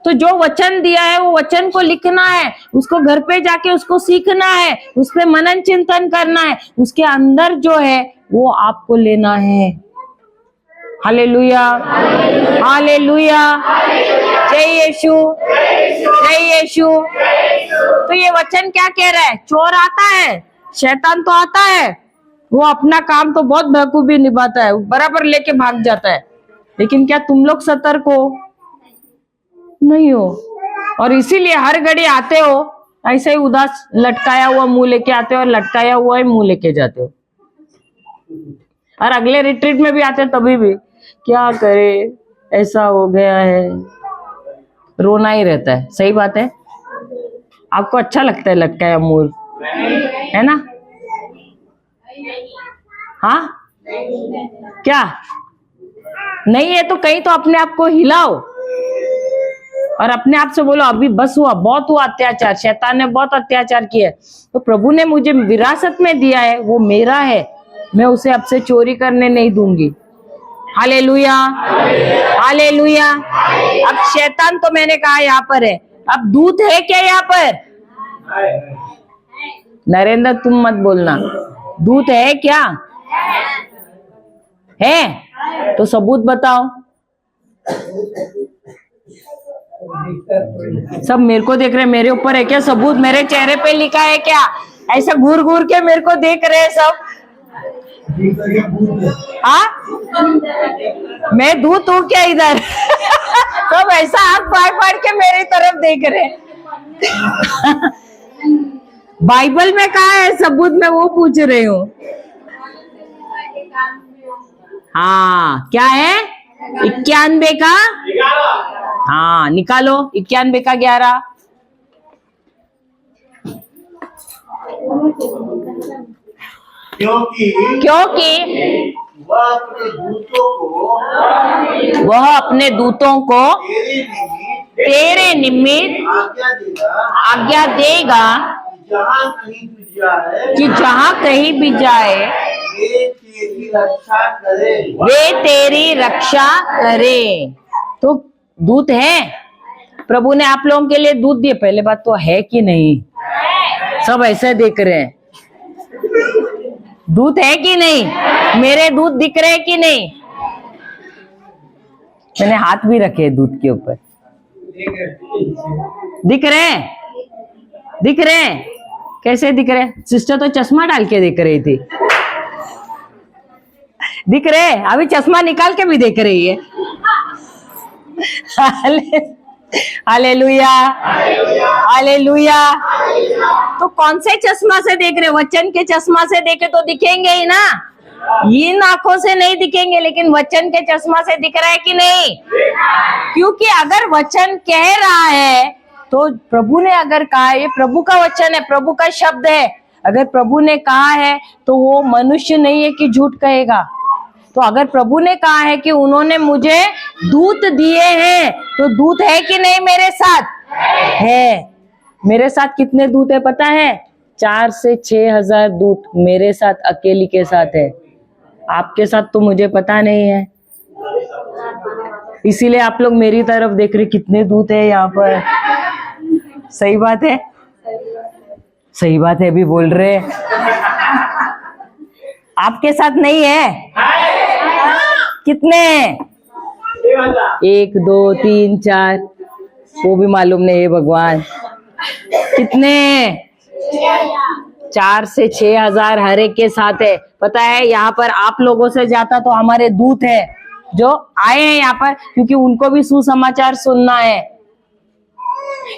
तो जो वचन दिया है वो वचन को लिखना है, उसको घर पे जाके उसको सीखना है, उस पर मनन चिंतन करना है, उसके अंदर जो है वो आपको लेना है। हालेलुया, हालेलुया, जय यीशु, जय यीशु। तो ये वचन क्या कह रहा है? चोर आता है, शैतान तो आता है, वो अपना काम तो बहुत बेवकूफी निभाता है, बराबर लेके भाग जाता है। लेकिन क्या तुम लोग सतर्क हो? नहीं हो। और इसीलिए हर घड़ी आते हो ऐसे ही उदास लटकाया हुआ मुंह लेके आते हो और लटकाया हुआ ही मुंह लेके जाते हो। और अगले रिट्रीट में भी आते हैं तभी भी क्या करे, ऐसा हो गया है, रोना ही रहता है। सही बात है। आपको अच्छा लगता है लटकाया मुंह, है ना? हाँ, क्या नहीं है तो कहीं तो अपने आप को हिलाओ और अपने आप से बोलो अभी बस हुआ, बहुत हुआ अत्याचार, शैतान ने बहुत अत्याचार किया है, तो प्रभु ने मुझे विरासत में दिया है, वो मेरा है, मैं उसे अब से चोरी करने नहीं दूंगी। Hallelujah, hallelujah. अब शैतान तो मैंने कहा यहाँ पर है, अब दूत है क्या यहाँ पर? नरेंद्र तुम मत बोलना, दूत है क्या? है तो सबूत बताओ। सब मेरे को देख रहे, मेरे ऊपर है क्या सबूत? मेरे चेहरे पे लिखा है क्या? ऐसा घूर घूर के मेरे को देख रहे हैं सब। हाँ, मैं दूत हूँ क्या इधर? सब ऐसा आंख फाड़ फाड़ के मेरी तरफ देख रहे। बाइबल में कहा है सबूत? मैं वो पूछ रही हूँ। हाँ, क्या है? 91 का, हाँ निकालो 91 का 11। क्योंकि वह अपने दूतों को तेरे निमित्त आज्ञा देगा कि जहाँ कहीं भी जाए वे तेरी रक्षा करे। तो दूत है, प्रभु ने आप लोगों के लिए दूत दिए। पहले बात तो है कि नहीं? सब ऐसे देख रहे हैं, दूत है कि नहीं? मेरे दूत दिख रहे कि नहीं? मैंने हाथ भी रखे दूत के ऊपर। दिख रहे हैं? दिख रहे हैं? कैसे दिख रहे? सिस्टर तो चश्मा डाल के देख रही थी। दिख रहे? अभी चश्मा निकाल के भी देख रही है। Hallelujah, hallelujah. तो कौन से चश्मा से देख रहे? वचन के चश्मा से देखे तो दिखेंगे ही ना। इन आंखों से नहीं दिखेंगे, लेकिन वचन के चश्मा से दिख रहा है कि नहीं? क्योंकि अगर वचन कह रहा है तो प्रभु ने अगर कहा, ये प्रभु का वचन है, प्रभु का शब्द है। अगर प्रभु ने कहा है तो वो मनुष्य नहीं है कि झूठ कहेगा। तो अगर प्रभु ने कहा है कि उन्होंने मुझे दूत दिए हैं, तो दूत है कि नहीं मेरे साथ? है। मेरे साथ कितने दूत है पता है? 4 से 6,000 दूत मेरे साथ, अकेली के साथ है। आपके साथ तो मुझे पता नहीं है, इसीलिए आप लोग मेरी तरफ देख रहे कितने दूत है यहाँ पर। सही बात है, सही बात है, अभी बोल रहे हैं। आपके साथ नहीं है? कितने? 1 2 3 4, वो भी मालूम नहीं है भगवान। कितने? 4 से 6,000 हर एक के साथ है। पता है, यहाँ पर आप लोगों से ज्यादा तो हमारे दूत है जो आए हैं यहाँ पर, क्योंकि उनको भी सुसमाचार सुनना है।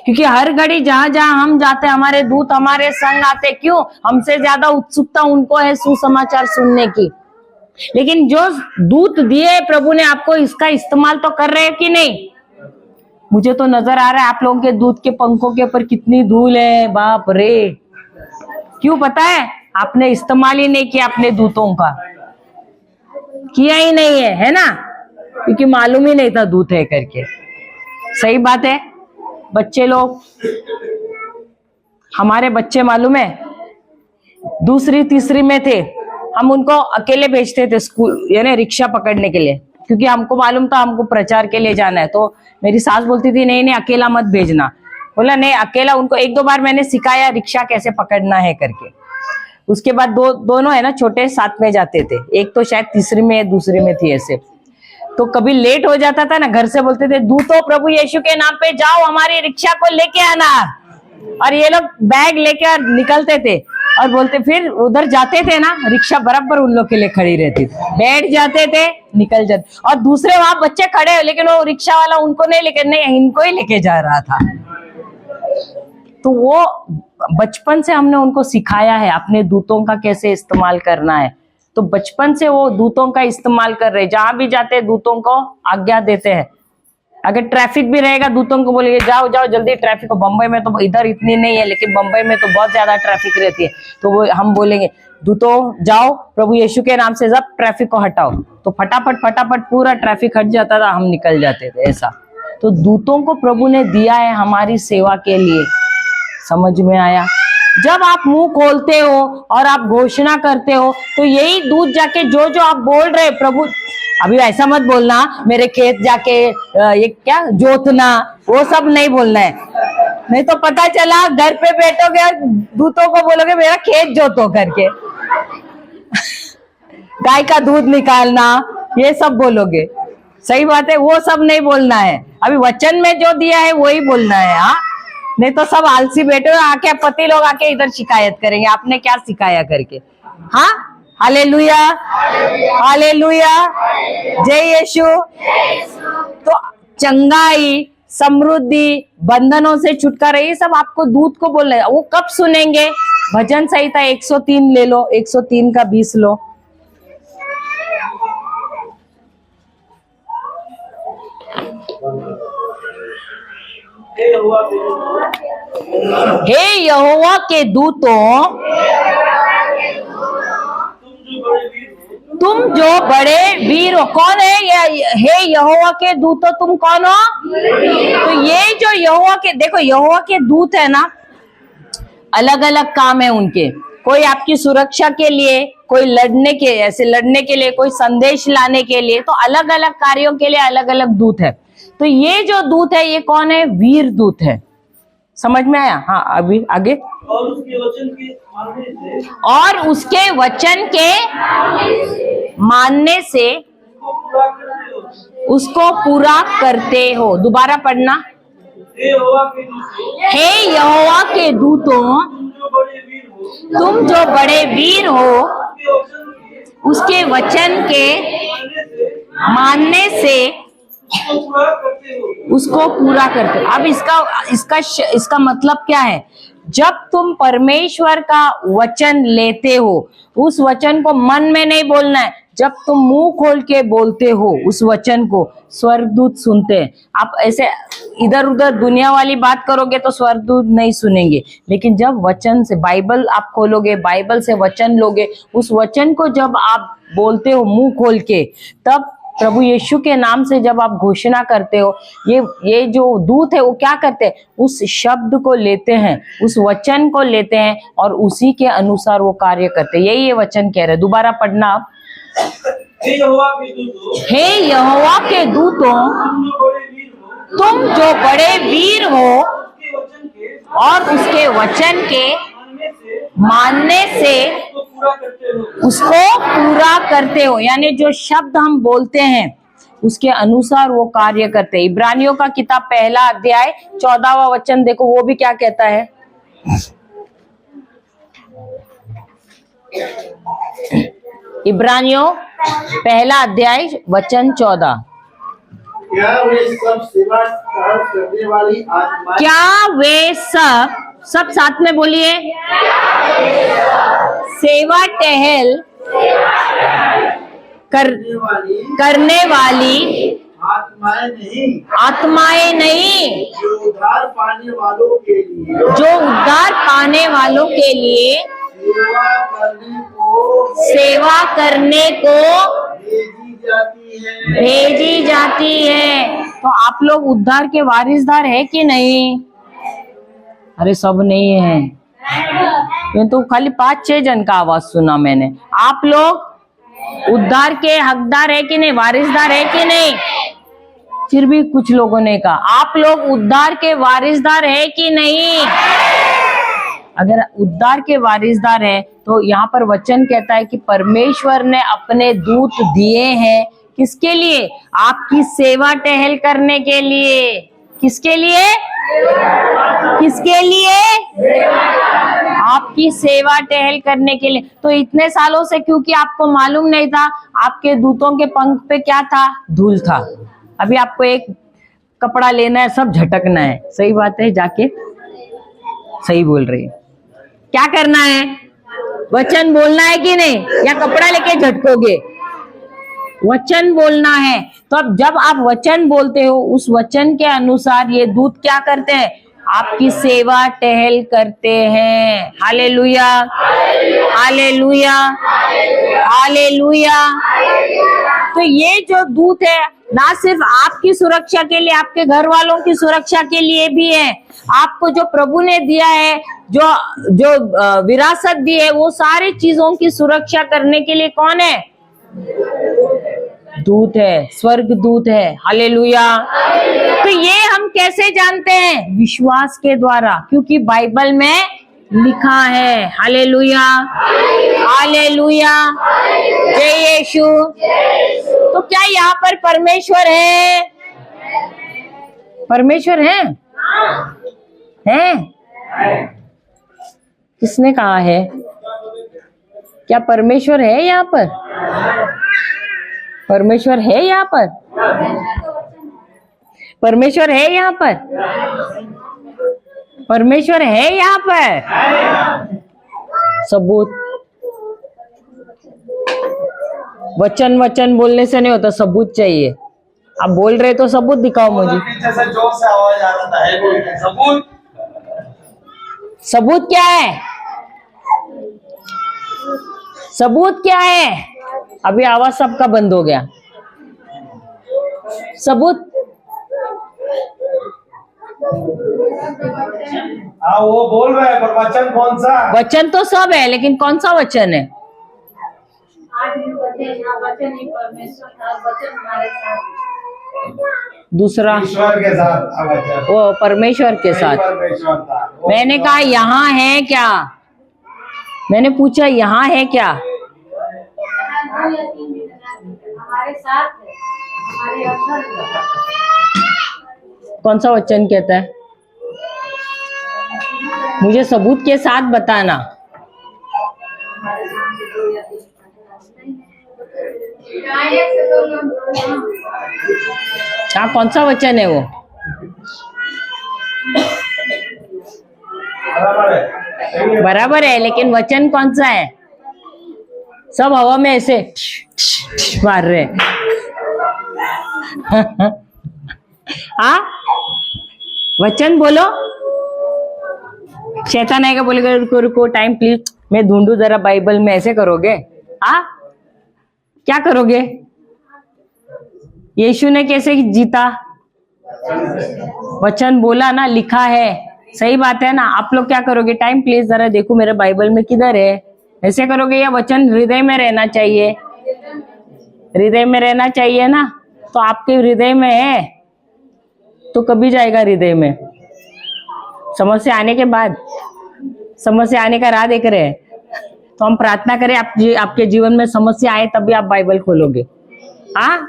क्योंकि हर घड़ी जहां जहां हम जाते हैं, हमारे दूत हमारे संग आते। क्यों? हमसे ज्यादा उत्सुकता उनको है सुसमाचार सुनने की। लेकिन जो दूत दिए प्रभु ने आपको, इसका इस्तेमाल तो कर रहे हैं कि नहीं? मुझे तो नजर आ रहा है आप लोगों के दूत के पंखों के ऊपर कितनी धूल है, बाप रे। क्यों पता है? आपने इस्तेमाल ही नहीं किया अपने दूतों का, किया ही नहीं है ना? क्योंकि मालूम ही नहीं था दूत है करके। सही बात है। बच्चे लोग, हमारे बच्चे मालूम है 2री 3री में थे, हम उनको अकेले भेजते थे स्कूल, यानी रिक्शा पकड़ने के लिए, क्योंकि हमको मालूम था हमको प्रचार के लिए जाना है। तो मेरी सास बोलती थी नहीं नहीं अकेला मत भेजना। बोला नहीं अकेला, उनको 1-2 बार मैंने सिखाया रिक्शा कैसे पकड़ना है करके। उसके बाद दोनों है ना छोटे साथ में जाते थे, एक तो शायद 3री में 2री में थी ऐसे। तो कभी लेट हो जाता था ना, घर से बोलते थे दूतो प्रभु यीशु के नाम पे जाओ, हमारी रिक्शा को लेके आना। और ये लोग बैग लेकर निकलते थे और बोलते, फिर उधर जाते थे ना, रिक्शा बराबर उन लोग के लिए खड़ी रहती थी, बैठ जाते थे, निकल जाते। और दूसरे वहां बच्चे खड़े, लेकिन वो रिक्शा वाला उनको नहीं लेकर, नहीं इनको ही लेके जा रहा था। तो वो बचपन से हमने उनको सिखाया है अपने दूतों का कैसे इस्तेमाल करना है। तो बचपन से वो दूतों का इस्तेमाल कर रहे, जहां भी जाते हैं दूतों को आज्ञा देते हैं। अगर ट्रैफिक भी रहेगा दूतों को बोलेंगे जाओ जाओ जल्दी ट्रैफिक हो। बम्बई में तो इधर इतनी नहीं है, लेकिन बम्बई में तो बहुत ज्यादा ट्रैफिक रहती है। तो वो हम बोलेंगे दूतों जाओ प्रभु यीशु के नाम से सब ट्रैफिक को हटाओ, तो फटाफट फटाफट पूरा ट्रैफिक हट जाता था, हम निकल जाते थे ऐसा। तो दूतों को प्रभु ने दिया है हमारी सेवा के लिए। समझ में आया? जब आप मुंह खोलते हो और आप घोषणा करते हो, तो यही दूत जाके जो जो आप बोल रहे प्रभु, अभी ऐसा मत बोलना मेरे खेत जाके ये क्या जोतना, वो सब नहीं बोलना है। नहीं तो पता चला घर पे बैठोगे और दूतों को बोलोगे मेरा खेत जोतो करके गाय का दूध निकालना, ये सब बोलोगे। सही बात है, वो सब नहीं बोलना है। अभी वचन में जो दिया है वही बोलना है। हाँ, नहीं तो सब आलसी बैठे हो, आके पति लोग आके इधर शिकायत करेंगे आपने क्या सिखाया करके। हाँ, हालेलुया, हालेलुया, जय यीशु। तो चंगाई, समृद्धि, बंधनों से छुटकारा, ये सब आपको दूत को बोल रहे हैं। वो कब सुनेंगे? भजन संहिता 103 ले लो, 103 का 20 लो। हे यहोवा के दूतों, तुम जो बड़े वीर हो। कौन है ये? हे यहोवा के दूतों, तुम कौन हो? तो ये जो यहोवा के, देखो यहोवा के दूत है ना, अलग अलग काम है उनके। कोई आपकी सुरक्षा के लिए, कोई लड़ने के, ऐसे लड़ने के लिए, कोई संदेश लाने के लिए, तो अलग अलग कार्यों के लिए अलग अलग दूत है। तो ये जो दूत है ये कौन है? वीर दूत है। समझ में आया? हाँ, अभी आगे। और उसके वचन के मानने से उसको पूरा करते हो। दोबारा पढ़ना। हे यहोवा के दूतों, तुम जो बड़े वीर हो, उसके वचन के मानने से उसको पूरा करते हो। अब इसका मतलब क्या है? जब तुम परमेश्वर का वचन लेते हो, उस वचन को मन में नहीं बोलना है। जब तुम मुंह खोल के बोलते हो उस वचन को, स्वर्गदूत सुनते हैं। आप ऐसे इधर उधर दुनिया वाली बात करोगे तो स्वर्गदूत नहीं सुनेंगे, लेकिन जब वचन से, बाइबल आप खोलोगे, बाइबल से वचन लोगे, उस वचन को जब आप बोलते हो मुंह खोल के, तब प्रभु यीशु के नाम से जब आप घोषणा करते हो, ये जो दूत है वो क्या करते हैं? उस शब्द को लेते हैं, उस वचन को लेते हैं और उसी के अनुसार वो कार्य करते हैं। यही ये वचन कह रहे हैं। दोबारा पढ़ना आप। हे यहोवा के दूतों, तुम जो बड़े वीर हो और उसके वचन के मानने से उसको पूरा करते हो। यानी जो शब्द हम बोलते हैं उसके अनुसार वो कार्य करते हैं। इब्रानियों का किताब 1 अध्याय 14वां वचन देखो, वो भी क्या कहता है? इब्रानियों 1 अध्याय वचन 14। क्या वे सब सेवा करने वाली आत्माएं, क्या वे सब साथ में बोलिए, सेवा टहल करने वाली आत्माएं नहीं, जो उद्धार पाने वालों के लिए सेवा करने को भेजी जाती है। तो आप लोग उद्धार के वारिसदार है कि नहीं? अरे सब नहीं है, ये तो खाली 5-6 जन का आवाज सुना मैंने। आप लोग उद्धार के हकदार है कि नहीं, वारिसदार है कि नहीं? फिर भी कुछ लोगों ने कहा आप लोग उद्धार के वारिसदार है कि नहीं? अगर उद्धार के वारिसदार है तो यहाँ पर वचन कहता है कि परमेश्वर ने अपने दूत दिए हैं। किसके लिए? आपकी सेवा टहल करने के लिए। किसके लिए? किसके लिए? आपकी सेवा टहल करने के लिए। तो इतने सालों से क्योंकि आपको मालूम नहीं था, आपके दूतों के पंख पे क्या था? धूल था। अभी आपको एक कपड़ा लेना है, सब झटकना है। सही बात है, जाके सही बोल रही है। क्या करना है? वचन बोलना है कि नहीं, या कपड़ा लेके झटकोगे? वचन बोलना है। तो अब जब आप वचन बोलते हो, उस वचन के अनुसार ये दूत क्या करते हैं? आपकी सेवा टहल करते हैं। Hallelujah, hallelujah, hallelujah. तो ये जो दूत है ना सिर्फ आपकी सुरक्षा के लिए, आपके घर वालों की सुरक्षा के लिए भी है। आपको जो प्रभु ने दिया है, जो विरासत दी है, वो सारी चीजों की सुरक्षा करने के लिए कौन है? दूत है, स्वर्ग दूत है। हालेलुया। तो ये हम कैसे जानते हैं? विश्वास के द्वारा, क्योंकि बाइबल में लिखा है। हालेलुया, हालेलुया, जय यीशु। तो क्या यहाँ पर परमेश्वर है? परमेश्वर है? हैं? किसने कहा है? क्या परमेश्वर है यहाँ पर? परमेश्वर है यहाँ पर? परमेश्वर है यहाँ पर? परमेश्वर है यहाँ पर? सबूत। वचन बोलने से नहीं होता, सबूत चाहिए। आप बोल रहे तो सबूत दिखाओ मुझे। पीछे से जोर से आवाज आ रहा था, है बोलते सबूत। सबूत क्या है? सबूत क्या है? अभी आवाज सबका बंद हो गया। सबूत हाँ वो बोल रहे हैं, पर वचन कौन सा? वचन तो सब है, लेकिन कौन सा वचन है? दूसरा ईश्वर के साथ वचन, वो परमेश्वर के साथ। परमेश्वर था। मैंने कहा यहाँ है क्या? मैंने पूछा यहाँ है क्या? हमारे साथ है, हमारे अंदर है। कौन सा वचन कहता है? मुझे सबूत के साथ बताना। हाँ, कौन सा वचन है वो? बराबर है, लेकिन वचन कौन सा है? सब हवा में ऐसे मार रहे। हाँ, वचन बोलो। शैतान आएगा, बोलेगा रुको रुको, टाइम प्लीज, मैं ढूंढू जरा बाइबल में, ऐसे करोगे? हाँ, क्या करोगे? यीशु ने कैसे जीता? वचन बोला ना, लिखा है, सही बात है ना। आप लोग क्या करोगे? टाइम प्लीज जरा देखो मेरे बाइबल में किधर है, ऐसे करोगे? या वचन हृदय में रहना चाहिए? हृदय में रहना चाहिए ना। तो आपके हृदय में है तो कभी जाएगा हृदय में? समस्या आने के बाद, समस्या आने का राह देख रहे हैं। तो हम प्रार्थना करें आपके जीवन में समस्या आए तभी आप बाइबल खोलोगे। हाँ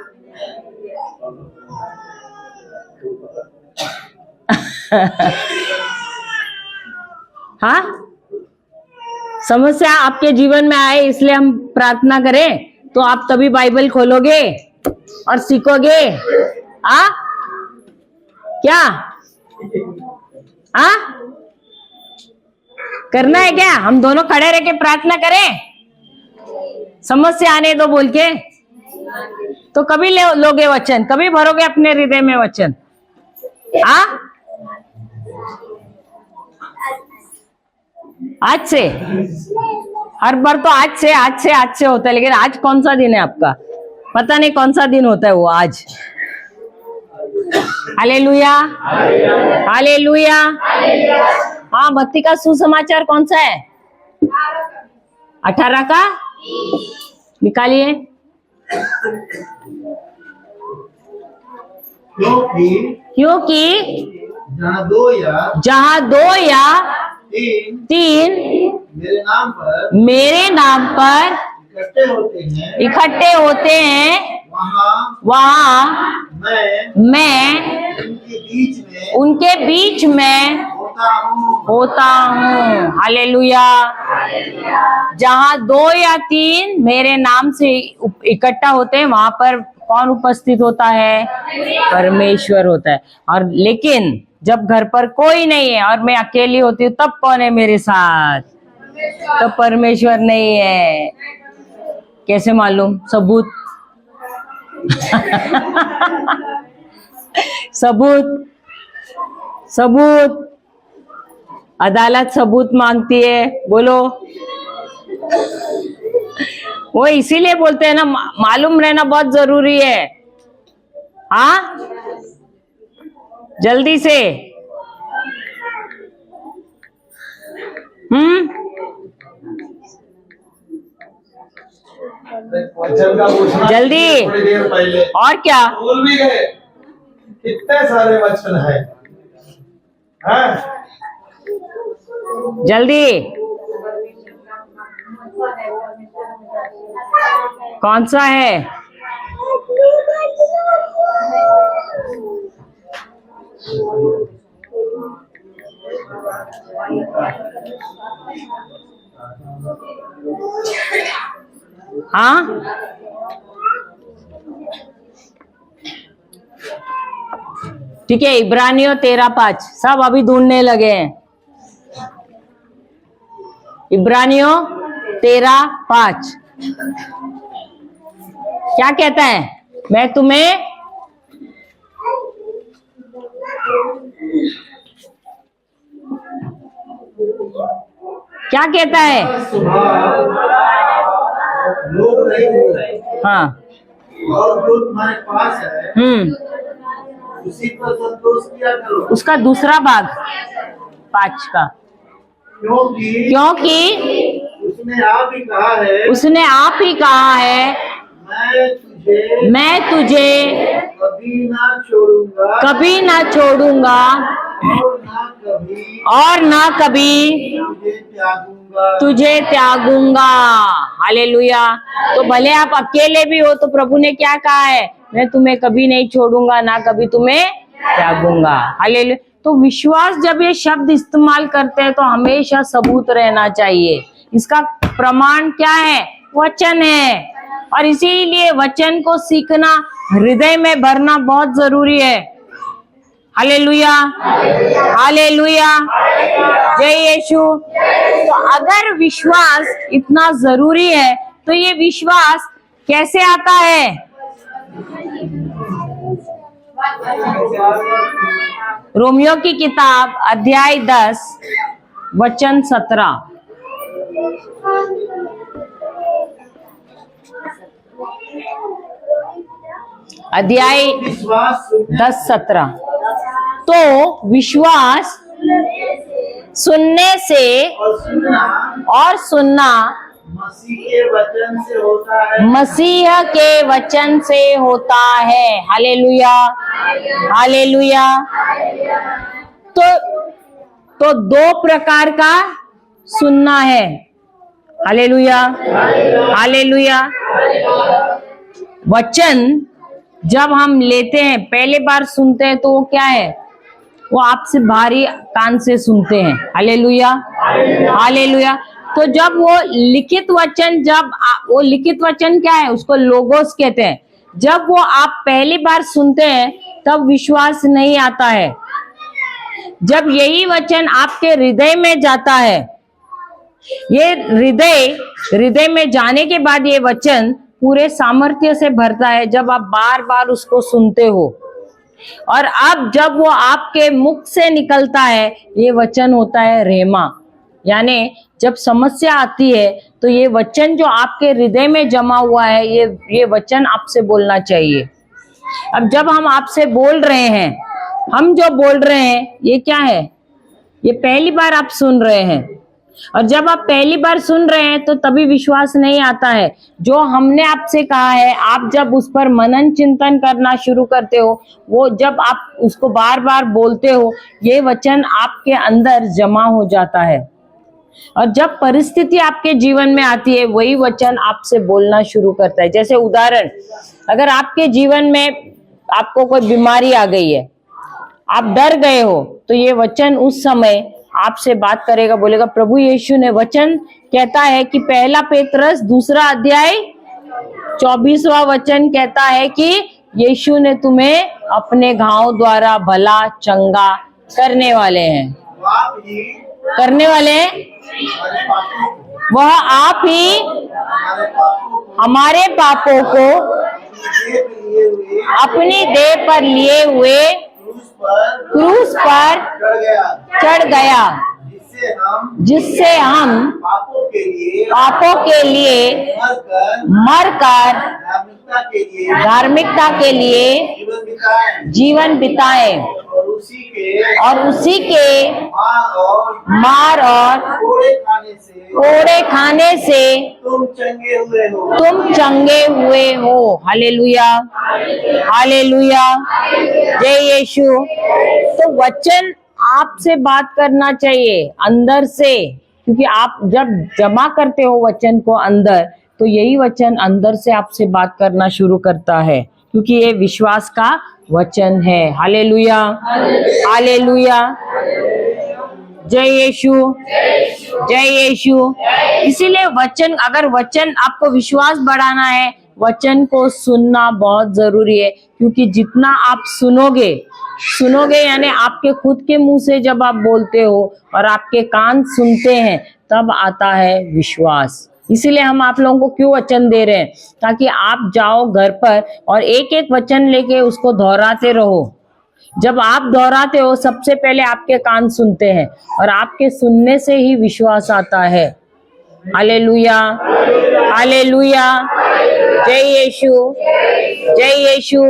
हाँ, समस्या आपके जीवन में आए इसलिए हम प्रार्थना करें, तो आप तभी बाइबल खोलोगे और सीखोगे। हाँ, क्या हाँ करना है क्या? हम दोनों खड़े रह के प्रार्थना करें, समस्या आने दो बोल के, तो कभी लोगे वचन, कभी भरोगे अपने हृदय में वचन? हाँ, आज से, हर बार तो आज से होता है, लेकिन आज कौन सा दिन है आपका? पता नहीं कौन सा दिन होता है वो आज। Hallelujah, hallelujah. हाँ, भक्ति का सुसमाचार कौन सा है? 18 का निकालिए। क्योंकि जहाँ दो या तीन मेरे नाम पर इकट्ठे होते हैं वहाँ मैं उनके बीच में होता हूँ। हालेलुया। जहाँ 2 या 3 मेरे नाम से इकट्ठा होते हैं वहां पर कौन उपस्थित होता है? परमेश्वर होता है। और लेकिन जब घर पर कोई नहीं है और मैं अकेली होती हूँ, तब कौन है मेरे साथ? तो परमेश्वर नहीं है। कैसे मालूम? सबूत सबूत, सबूत, अदालत सबूत मांगती है। बोलो। वो इसीलिए बोलते हैं ना, मालूम रहना बहुत जरूरी है। हाँ, जल्दी से। जल्दी। थोड़ी देर पहले और क्या बोल भी गए, कितने सारे वचन है। जल्दी। कौन सा है? हाँ, ठीक है। इब्रानियों 13:5 सब अभी ढूंढने लगे हैं। इब्रानियों 13:5 क्या कहता है? मैं तुम्हें क्या कहता है? लोग नहीं हो रहे, हाँ, और जो तुम्हारे पास है उसी पर संतोष किया करो। उसका दूसरा भाग 5 का। क्योंकि उसने आप ही कहा है, उसने आप ही कहा है, मैं तुझे कभी ना छोड़ूंगा, कभी ना छोड़ूंगा और ना कभी तुझे त्यागूंगा। हालेलुया। तो भले आप अकेले भी हो तो प्रभु ने क्या कहा है? मैं तुम्हें कभी नहीं छोड़ूंगा, ना कभी तुम्हें त्यागूंगा। हालेलुया। तो विश्वास जब ये शब्द इस्तेमाल करते हैं तो हमेशा सबूत रहना चाहिए। इसका प्रमाण क्या है? वचन है। और इसीलिए वचन को सीखना, हृदय में भरना बहुत जरूरी है। हालेलुया, हालेलुया, जय यीशु। तो अगर विश्वास इतना जरूरी है तो ये विश्वास कैसे आता है? रोमियो की किताब अध्याय 10 वचन 17। अध्याय 10:17। तो विश्वास सुनने से और सुनना मसीह के वचन से होता है। मसीह के वचन से होता है। Hallelujah, hallelujah. तो दो प्रकार का सुनना है। Hallelujah, hallelujah. वचन जब हम लेते हैं, पहले बार सुनते हैं, तो वो क्या है? वो आपसे भारी कान से सुनते हैं। Hallelujah, hallelujah. तो जब वो लिखित वचन, वो लिखित वचन क्या है? उसको लोगोस कहते हैं। जब वो आप पहली बार सुनते हैं तब विश्वास नहीं आता है। जब यही वचन आपके हृदय में जाता है, ये हृदय में जाने के बाद ये वचन पूरे सामर्थ्य से भरता है जब आप बार बार उसको सुनते हो। और अब जब वो आपके मुख से निकलता है, ये वचन होता है रेमा। यानी जब समस्या आती है तो ये वचन जो आपके हृदय में जमा हुआ है, ये वचन आपसे बोलना चाहिए। अब जब हम आपसे बोल रहे हैं, हम जो बोल रहे हैं ये क्या है? ये पहली बार आप सुन रहे हैं। और जब आप पहली बार सुन रहे हैं तो तभी विश्वास नहीं आता है। जो हमने आपसे कहा है, आप जब उस पर मनन चिंतन करना शुरू करते हो, वो जब आप उसको बार बार बोलते हो, ये वचन आपके अंदर जमा हो जाता है। और जब परिस्थिति आपके जीवन में आती है, वही वचन आपसे बोलना शुरू करता है। जैसे उदाहरण, अगर आपके जीवन में आपको कोई बीमारी आ गई है, आप डर गए हो, तो ये वचन उस समय आपसे बात करेगा, बोलेगा प्रभु यीशु ने वचन कहता है कि 1 पेत्रस 2 अध्याय 24वां वचन कहता है कि यीशु ने तुम्हें अपने घाव द्वारा भला चंगा करने वाले हैं। आप ही करने वाले हैं, वह आप ही हमारे पापों को अपनी देह पर लिए हुए क्रूस पर चढ़ गया, जिससे हम पापों के लिए मरकर धार्मिकता के लिए जीवन बिताएं और उसी के मार और कोड़े खाने से तुम चंगे हुए हो। हालेलुया, हालेलुया, जय यीशु। तो वचन आपसे बात करना चाहिए अंदर से, क्योंकि आप जब जमा करते हो वचन को अंदर, तो यही वचन अंदर से आपसे बात करना शुरू करता है, क्योंकि ये विश्वास का वचन है। हालेलुया, हालेलुया, जय यीशु, जय यीशु। इसीलिए वचन, अगर वचन आपको विश्वास बढ़ाना है, वचन को सुनना बहुत जरूरी है। क्योंकि जितना आप सुनोगे यानी आपके खुद के मुंह से जब आप बोलते हो और आपके कान सुनते हैं, तब आता है विश्वास। इसीलिए हम आप लोगों को क्यों वचन दे रहे हैं? ताकि आप जाओ घर पर और एक एक वचन लेके उसको दोहराते रहो। जब आप दोहराते हो, सबसे पहले आपके कान सुनते हैं और आपके सुनने से ही विश्वास आता है। हालेलुया, हालेलुया, जय यीशु, जय यीशु।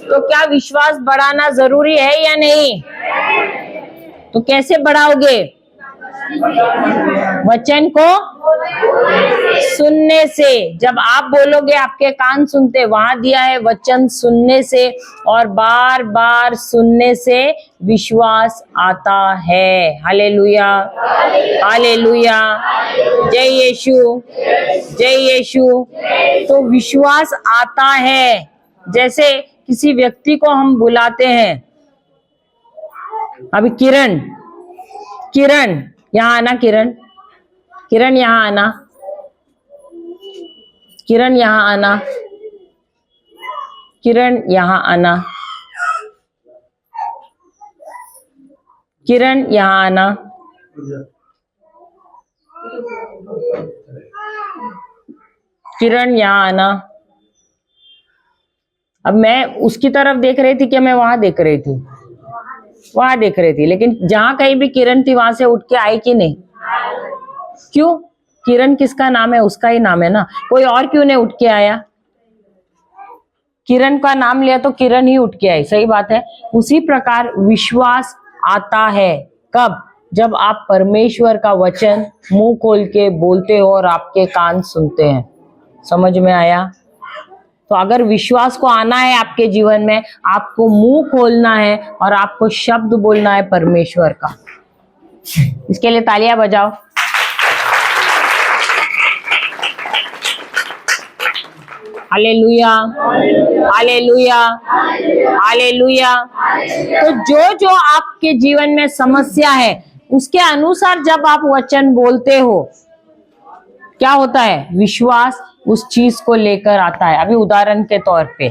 तो क्या विश्वास बढ़ाना जरूरी है या नहीं? तो कैसे बढ़ाओगे? वचन को सुनने से। जब आप बोलोगे, आपके कान सुनते, वहां दिया है वचन सुनने से, और बार बार सुनने से विश्वास आता है। हालेलुया, हालेलुया, जय यीशु, जय यीशु। तो विश्वास आता है। जैसे किसी व्यक्ति को हम बुलाते हैं, अभी किरण, किरण यहाँ आना, किरण, किरण यहाँ आना, किरण यहाँ आना, किरण यहाँ आना, किरण यहाँ आना, किरण यहाँ आना। अब मैं उसकी तरफ देख रही थी क्या मैं वहां देख रही थी? वहां देख रही थी, लेकिन जहां कहीं भी किरण थी वहां से उठ के आई कि नहीं? क्यों? किरण किसका नाम है? उसका ही नाम है ना, कोई और क्यों नहीं उठ के आया? किरण का नाम लिया तो किरण ही उठ के आई, सही बात है। उसी प्रकार विश्वास आता है कब? जब आप परमेश्वर का वचन मुंह खोल के बोलते हो और आपके कान सुनते हैं। समझ में आया? तो अगर विश्वास को आना है आपके जीवन में, आपको मुंह खोलना है और आपको शब्द बोलना है परमेश्वर का। इसके लिए तालियां बजाओ। Hallelujah, hallelujah, hallelujah. तो जो जो आपके जीवन में समस्या है उसके अनुसार जब आप वचन बोलते हो, क्या होता है? विश्वास उस चीज को लेकर आता है। अभी उदाहरण के तौर पे,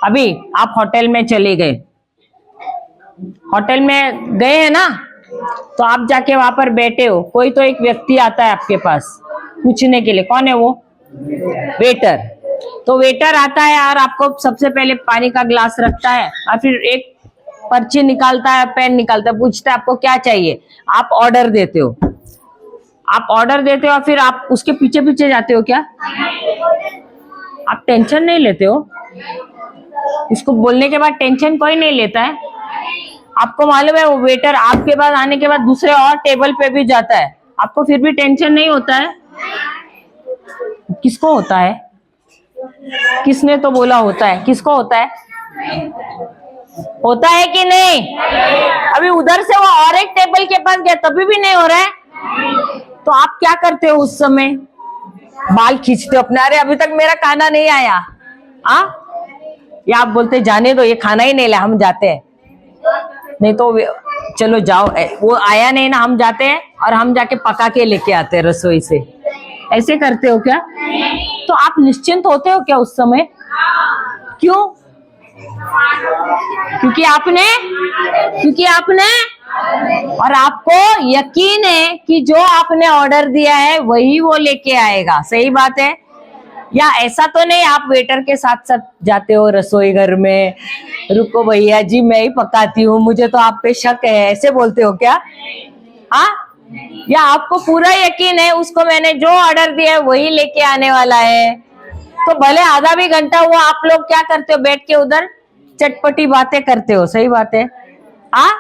अभी आप होटल में चले गए, होटल में गए हैं ना, तो आप जाके वहां पर बैठे हो, कोई तो एक व्यक्ति आता है आपके पास पूछने के लिए। कौन है वो? वेटर। तो वेटर आता है और आपको सबसे पहले पानी का ग्लास रखता है और फिर एक पर्ची निकालता है, पेन निकालता है, पूछता है आपको क्या चाहिए। आप ऑर्डर देते हो, आप ऑर्डर देते हो और फिर आप उसके पीछे पीछे जाते हो क्या? आप टेंशन नहीं लेते हो? उसको बोलने के बाद टेंशन कोई नहीं लेता है। आपको मालूम है वो वेटर आपके पास आने के बाद दूसरे और टेबल पे भी जाता है, आपको फिर भी टेंशन नहीं होता है? किसको होता है? किसने तो बोला होता है? किसको होता है? होता है कि नहीं? अभी उधर से वो और एक टेबल के पास गया तभी भी नहीं हो रहा है, तो आप क्या करते हो उस समय? बाल खींचते हो अपने, अरे अभी तक मेरा खाना नहीं आया, या आप बोलते जाने दो ये खाना ही नहीं लाया, हम जाते हैं। नहीं तो चलो जाओ, वो आया नहीं ना, हम जाते हैं और हम जाके पका के लेके आते हैं रसोई से। ऐसे करते हो क्या? तो आप निश्चिंत होते हो क्या उस समय? क्यों? क्योंकि आपने और आपको यकीन है कि जो आपने ऑर्डर दिया है वही वो लेके आएगा। सही बात है? या ऐसा तो नहीं आप वेटर के साथ साथ जाते हो रसोई घर में, रुको भैया जी मैं ही पकाती हूँ, मुझे तो आप पे शक है, ऐसे बोलते हो क्या? हाँ? या आपको पूरा यकीन है उसको मैंने जो ऑर्डर दिया है वही लेके आने वाला है, तो भले आधा भी घंटा हुआ आप लोग क्या करते हो? बैठ के उधर चटपटी बातें करते हो। सही बात है? हाँ,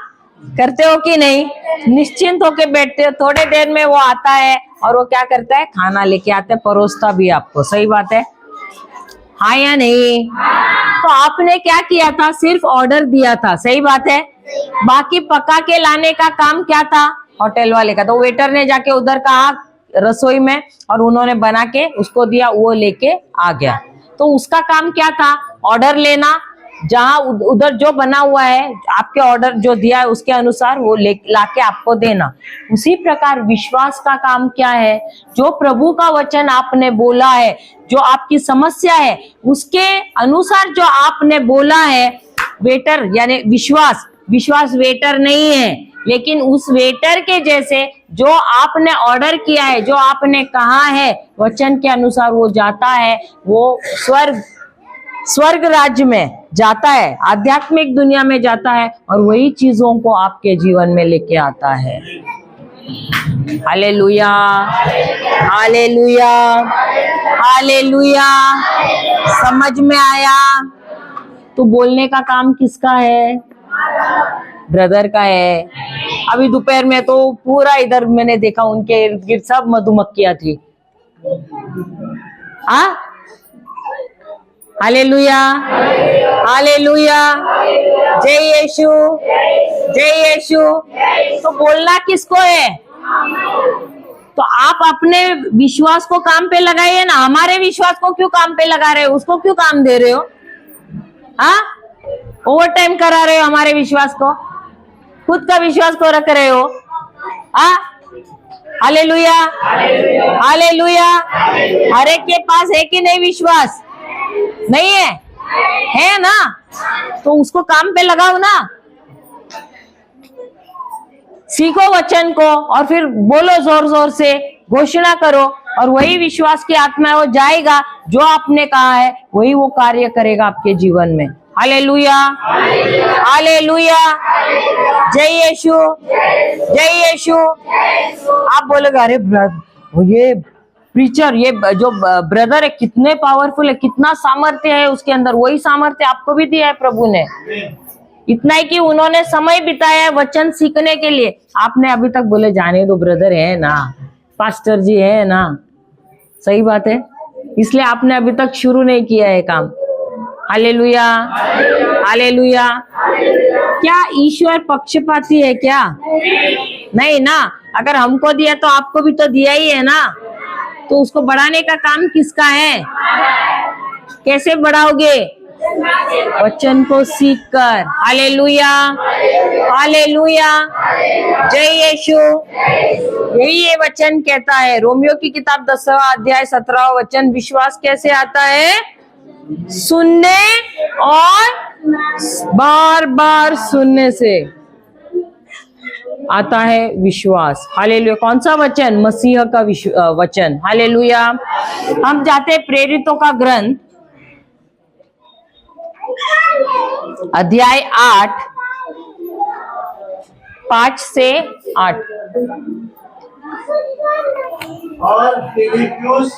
करते हो कि नहीं? निश्चिंत होके बैठते हो। थोड़े देर में वो आता है और वो क्या करता है? खाना लेके आता है, परोसता भी आपको। सही बात है? हाँ या नहीं? तो आपने क्या किया था? सिर्फ ऑर्डर दिया था। सही बात है? बाकी पका के लाने का काम क्या था? होटल वाले का। तो वेटर ने जाके उधर कहा रसोई में और उन्होंने बना के उसको दिया, वो लेके आ गया। तो उसका काम क्या था? ऑर्डर लेना, जहां उधर जो बना हुआ है आपके ऑर्डर जो दिया है उसके अनुसार वो लाके आपको देना। उसी प्रकार विश्वास का काम क्या है? जो प्रभु का वचन आपने बोला है, जो आपकी समस्या है उसके अनुसार जो आपने बोला है, वेटर यानी विश्वास वेटर नहीं है, लेकिन उस वेटर के जैसे जो आपने ऑर्डर किया है, जो आपने कहा है वचन के अनुसार वो जाता है, वो स्वर्ग राज्य में जाता है, आध्यात्मिक दुनिया में जाता है और वही चीजों को आपके जीवन में लेके आता है। Hallelujah, hallelujah, hallelujah. समझ में आया? तो बोलने का काम किसका है? ब्रदर का है। अभी दोपहर में तो पूरा इधर मैंने देखा उनके इर्द गिर्द सब मधुमक्खियां थी। हाँ, हालेलुया, हालेलुया, जय यीशु, जय यीशु। तो बोलना किसको है? तो आप अपने विश्वास को काम पे लगाइए ना। हमारे विश्वास को क्यों काम पे लगा रहे हो? उसको क्यों काम दे रहे हो? हाँ, ओवर टाइम करा रहे हो हमारे विश्वास को। खुद का विश्वास को रख रहे हो? हाँ, हालेलुया, हालेलुया। हर एक के पास है कि नहीं विश्वास? नहीं है ना? तो उसको काम पे लगाओ ना। सीखो वचन को और फिर बोलो, जोर जोर से घोषणा करो, और वही विश्वास की आत्मा है, वो जाएगा, जो आपने कहा है वही वो कार्य करेगा आपके जीवन में। Hallelujah, hallelujah. जय यीशु, जय यीशु। आप बोलोगे अरे ये प्रीचर, ये जो ब्रदर है कितने पावरफुल है, कितना सामर्थ्य है उसके अंदर। वही सामर्थ्य आपको भी दिया है प्रभु ने। इतना ही कि उन्होंने समय बिताया है वचन सीखने के लिए। आपने अभी तक बोले जाने दो, ब्रदर है ना, पास्टर जी है ना। सही बात है, इसलिए आपने अभी तक शुरू नहीं किया है काम। Hallelujah, hallelujah. क्या ईश्वर पक्षपाती है क्या? नहीं ना। अगर हमको दिया तो आपको भी तो दिया ही है ना। तो उसको बढ़ाने का काम किसका है? कैसे बढ़ाओगे? वचन को सीख कर। Hallelujah, hallelujah. जय यीशु। यही ये वचन कहता है, रोमियो की किताब 10वां अध्याय 17वां वचन, विश्वास कैसे आता है? सुनने और बार बार सुनने से आता है विश्वास। हालेलुया। कौन सा वचन? मसीह का वचन। हालेलुया। हम जाते हैं प्रेरितों का ग्रंथ अध्याय 8 5 से 8। और फिलिपियुस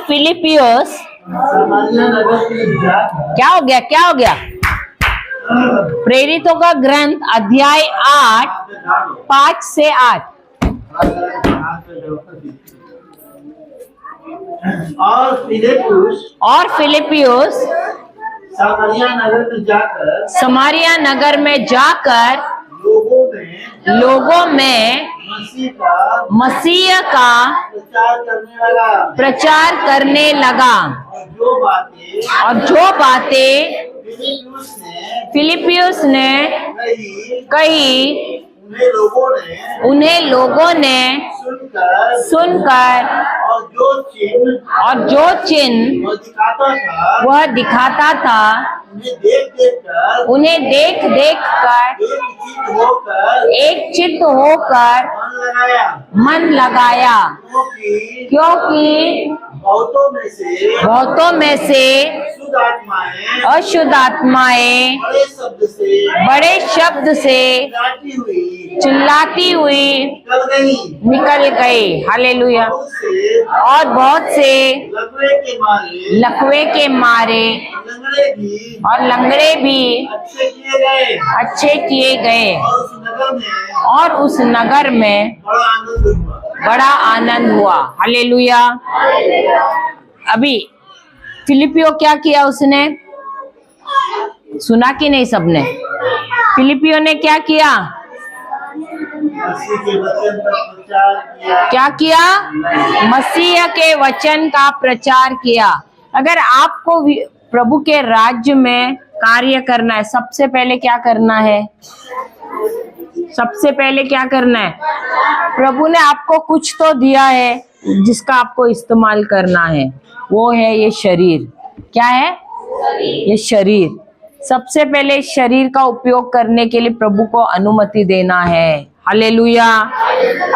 फिलिपियोस समारिया नगर में जाकर क्या हो गया? क्या हो गया? प्रेरितों का ग्रंथ अध्याय 8 5 से 8। और फिलिपियुस समारिया नगर में जाकर लोगों में मसीह का प्रचार करने लगा। और जो बातें फिलिपियुस ने कही उन्हें लोगों ने सुनकर और जो चिन्ह वह दिखाता था उन्हें देख देख कर एक चित्त होकर मन लगाया, क्योंकि बहुतों में से अशुद्ध आत्माएं बड़े शब्द से चिल्लाती हुई निकल गई। हालेलुया। और बहुत से लकवे के मारे और लंगड़े भी अच्छे किए गए, और उस नगर में बड़ा आनंद हुआ। हालेलुया। अभी फिलिपियो क्या किया? उसने सुना कि नहीं? सबने? फिलिपियो ने क्या किया? क्या किया? मसीह के वचन का प्रचार किया। अगर आपको प्रभु के राज्य में कार्य करना है, सबसे पहले क्या करना है? सबसे पहले क्या करना है? प्रभु ने आपको कुछ तो दिया है जिसका आपको इस्तेमाल करना है, वो है ये शरीर। क्या है? ये शरीर। सबसे पहले शरीर का उपयोग करने के लिए प्रभु को अनुमति देना है। हालेलुया।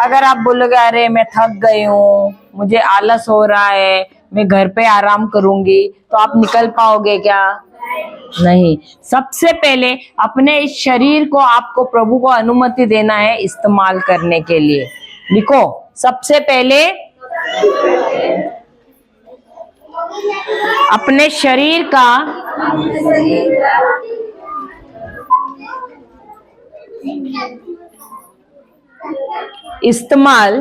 अगर आप बोलोगे अरे मैं थक गई हूँ, मुझे आलस हो रहा है, मैं घर पे आराम करूंगी, तो आप निकल पाओगे क्या? नहीं। सबसे पहले अपने इस शरीर को आपको प्रभु को अनुमति देना है इस्तेमाल करने के लिए। लिखो, सबसे पहले अपने शरीर का इस्तेमाल,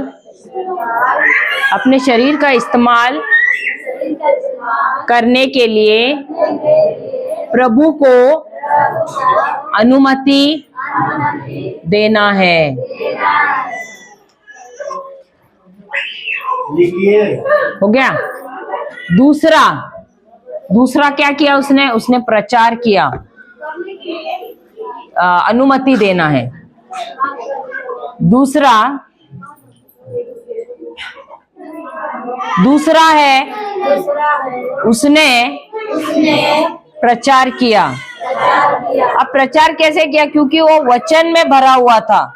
अपने शरीर का इस्तेमाल करने के लिए प्रभु को अनुमति देना है। हो गया। दूसरा क्या किया उसने? उसने प्रचार किया। अनुमति देना है। दूसरा है उसने प्रचार किया। अब प्रचार कैसे किया? क्योंकि वो वचन में भरा हुआ था।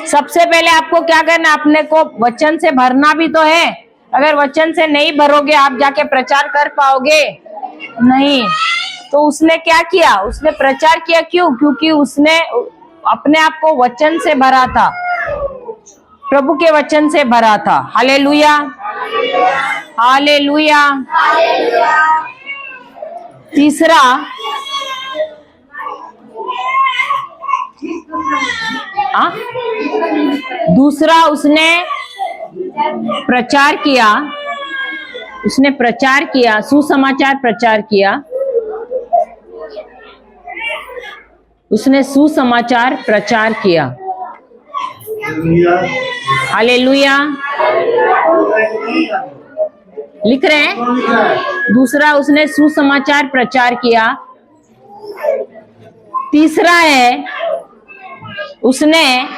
सबसे पहले आपको क्या करना, अपने को वचन से भरना भी तो है। अगर वचन से नहीं भरोगे आप जाके प्रचार कर पाओगे नहीं। तो उसने क्या किया? उसने प्रचार किया। क्यों? क्योंकि उसने अपने आप को वचन से भरा था, प्रभु के वचन से भरा था। Hallelujah, hallelujah. तीसरा, दूसरा उसने प्रचार किया। उसने प्रचार किया, सुसमाचार प्रचार किया। उसने सुसमाचार प्रचार किया। हालेलुया। लिख रहे हैं? दूसरा उसने सुसमाचार प्रचार किया। तीसरा है उसने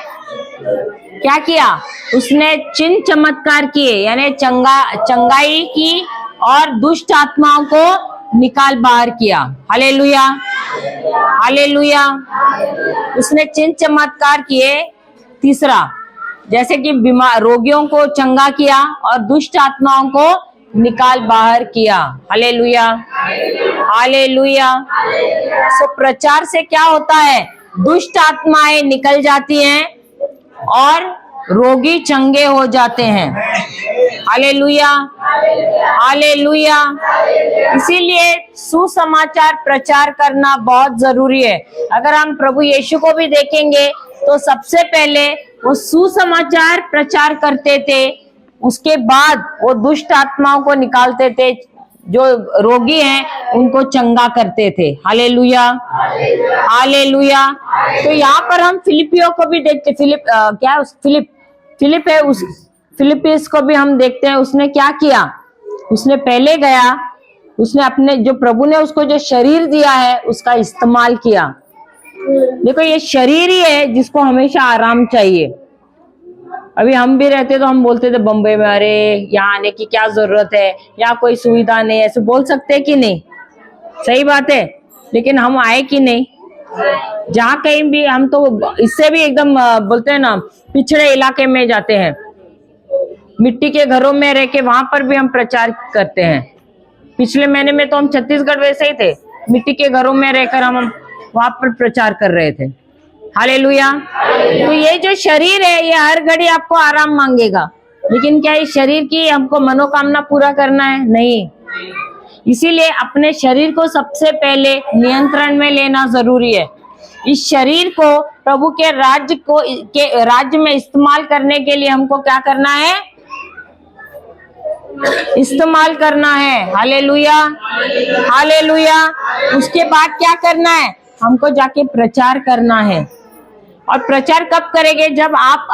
क्या किया? उसने चिन्ह चमत्कार किए, यानी चंगाई की और दुष्ट आत्माओं को निकाल बाहर किया। Hallelujah, hallelujah. उसने चिन्ह चमत्कार किए। तीसरा, जैसे कि बीमार रोगियों को चंगा किया और दुष्ट आत्माओं को निकाल बाहर किया। Hallelujah, hallelujah. सो प्रचार से क्या होता है? दुष्ट आत्माएं निकल जाती हैं और रोगी चंगे हो जाते हैं। Hallelujah, hallelujah. इसीलिए सुसमाचार प्रचार करना बहुत जरूरी है। अगर हम प्रभु यीशु को भी देखेंगे तो सबसे पहले वो सुसमाचार प्रचार करते थे, उसके बाद वो दुष्ट आत्माओं को निकालते थे, जो रोगी हैं उनको चंगा करते थे। Hallelujah, hallelujah. तो यहाँ पर हम फिलिपियों को भी देखते। फिलिप है, उस फिलिपियंस को भी हम देखते हैं। उसने क्या किया? उसने पहले गया, उसने अपने जो प्रभु ने उसको जो शरीर दिया है उसका इस्तेमाल किया। देखो ये शरीर ही है जिसको हमेशा आराम चाहिए। अभी हम भी रहते तो हम बोलते थे बम्बई में, अरे यहाँ आने की क्या जरूरत है, यहाँ कोई सुविधा नहीं, ऐसे बोल सकते कि नहीं? सही बात है। लेकिन हम आए कि नहीं? जहाँ कहीं भी हम तो इससे भी एकदम बोलते हैं ना, पिछड़े इलाके में जाते हैं, मिट्टी के घरों में रह के वहां पर भी हम प्रचार करते हैं। पिछले महीने में तो हम छत्तीसगढ़ वैसे ही थे, मिट्टी के घरों में रहकर हम वहां पर प्रचार कर रहे थे। हालेलुया। तो ये जो शरीर है ये हर घड़ी आपको आराम मांगेगा, लेकिन क्या इस शरीर की हमको मनोकामना पूरा करना है? नहीं। इसीलिए अपने शरीर को सबसे पहले नियंत्रण में लेना जरूरी है। इस शरीर को प्रभु के राज्य में इस्तेमाल करने के लिए हमको क्या करना है? इस्तेमाल करना है। Hallelujah, hallelujah. उसके बाद क्या करना है? हमको जाके प्रचार करना है। और प्रचार कब करेंगे? जब आप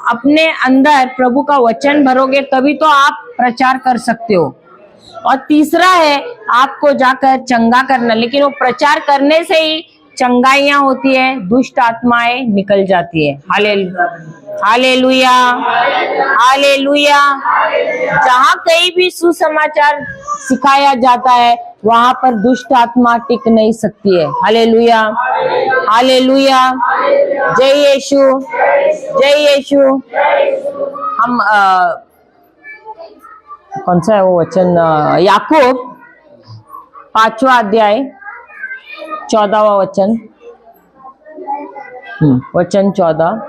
अपने अंदर प्रभु का वचन भरोगे, तभी तो आप प्रचार कर सकते हो। और तीसरा है आपको जाकर चंगा करना। लेकिन वो प्रचार करने से ही चंगाइयां होती है, दुष्ट आत्माएं निकल जाती है। Hallelujah, hallelujah. जहाँ कहीं भी सुसमाचार सिखाया जाता है वहां पर दुष्ट आत्मा टिक नहीं सकती है। Hallelujah, hallelujah. जय यीशु, जय यीशु। हम कौन सा है वो वचन? याकूब 5वां अध्याय 14वां वचन, वचन 14।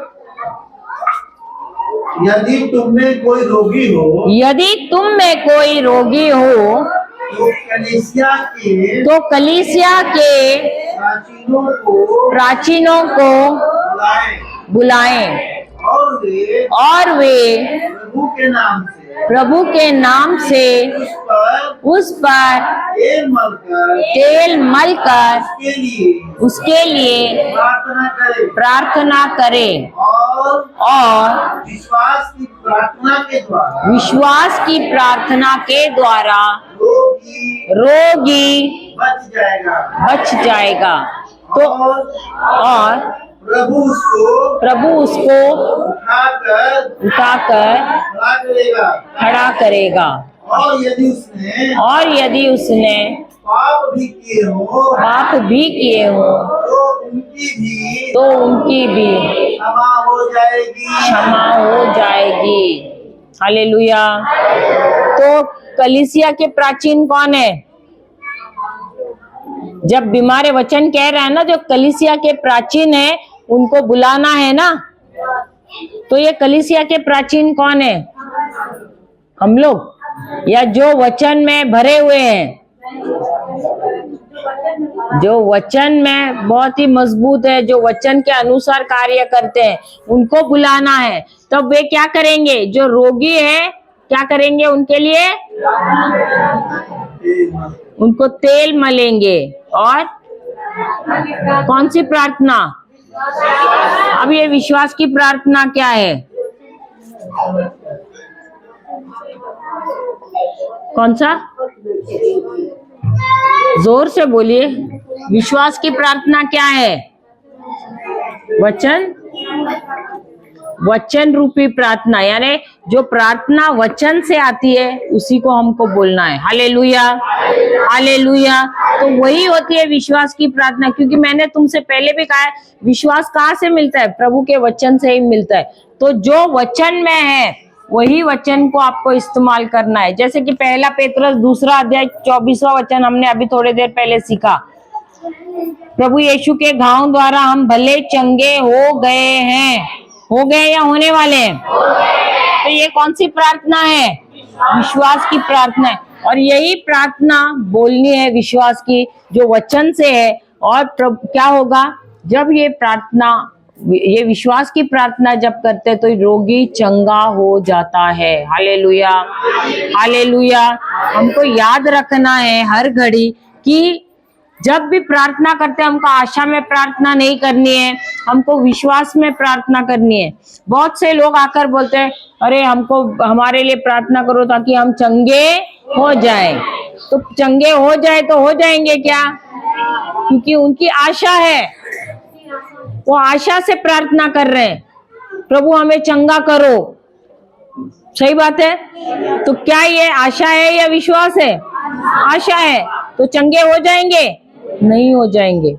यदि तुम में कोई रोगी हो, यदि तुम में कोई रोगी हो तो कलीसिया के प्राचीनों को बुलाएं और वे प्रभु के नाम से उस पर तेल मलकर उसके लिए प्रार्थना करें और विश्वास की प्रार्थना के द्वारा रोगी बच जाएगा। बच जाएगा। तो और प्रभु उसको उठाकर खड़ा करेगा। और यदि उसने पाप भी किए हो तो उनकी भी क्षमा हो जाएगी। हालेलुया। तो कलीसिया के प्राचीन कौन है? जब बीमार वचन कह रहा है ना, जो कलीसिया के प्राचीन है उनको बुलाना है ना, तो ये कलीसिया के प्राचीन कौन है? हम लोग, या जो वचन में भरे हुए हैं, जो वचन में बहुत ही मजबूत है, जो वचन के अनुसार कार्य करते हैं, उनको बुलाना है। तो वे क्या करेंगे? जो रोगी है क्या करेंगे? उनके लिए उनको तेल मलेंगे। और कौन सी प्रार्थना? अब ये विश्वास की प्रार्थना क्या है? कौन सा? जोर से बोलिए। विश्वास की प्रार्थना क्या है? वचन रूपी प्रार्थना, यानी जो प्रार्थना वचन से आती है उसी को हमको बोलना है। Hallelujah, hallelujah. तो वही होती है विश्वास की प्रार्थना। क्योंकि मैंने तुमसे पहले भी कहा है, विश्वास कहाँ से मिलता है? प्रभु के वचन से ही मिलता है। तो जो वचन में है वही वचन को आपको इस्तेमाल करना है। जैसे कि पहला पेतरस 2 अध्याय 24वां वचन हमने अभी थोड़ी देर पहले सीखा। प्रभु यीशु के घाव द्वारा हम भले चंगे हो गए हैं। हो गए या होने वाले हैं? तो ये कौन सी प्रार्थना है? विश्वास की प्रार्थना है। और यही प्रार्थना बोलनी है विश्वास की, जो वचन से है। और क्या होगा जब ये विश्वास की प्रार्थना जब करते तो रोगी चंगा हो जाता है। Hallelujah, hallelujah. हमको याद रखना है हर घड़ी कि जब भी प्रार्थना करते हैं हमको आशा में प्रार्थना नहीं करनी है, हमको विश्वास में प्रार्थना करनी है। बहुत से लोग आकर बोलते हैं, अरे हमको हमारे लिए प्रार्थना करो ताकि हम चंगे हो जाएं। तो चंगे हो जाए तो हो जाएंगे क्या? क्योंकि उनकी आशा है, वो आशा से प्रार्थना कर रहे हैं, प्रभु हमें चंगा करो। सही बात है। तो क्या ये आशा है या विश्वास है? आशा है। तो चंगे हो जाएंगे? नहीं हो जाएंगे।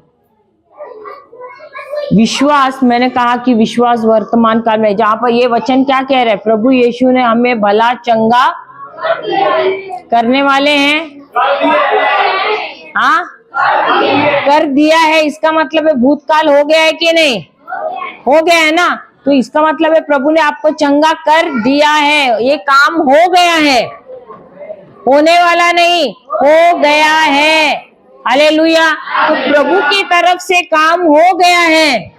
विश्वास, मैंने कहा कि विश्वास वर्तमान काल में, जहां पर ये वचन क्या कह रहे हैं? प्रभु यीशु ने हमें भला चंगा करने वाले हैं। हाँ, कर दिया है। इसका मतलब है भूतकाल हो गया है कि नहीं? हो गया है ना। तो इसका मतलब है प्रभु ने आपको चंगा कर दिया है। ये काम हो गया है, होने वाला नहीं, हो गया है। हालेलुया। तो प्रभु की तरफ से काम हो गया है।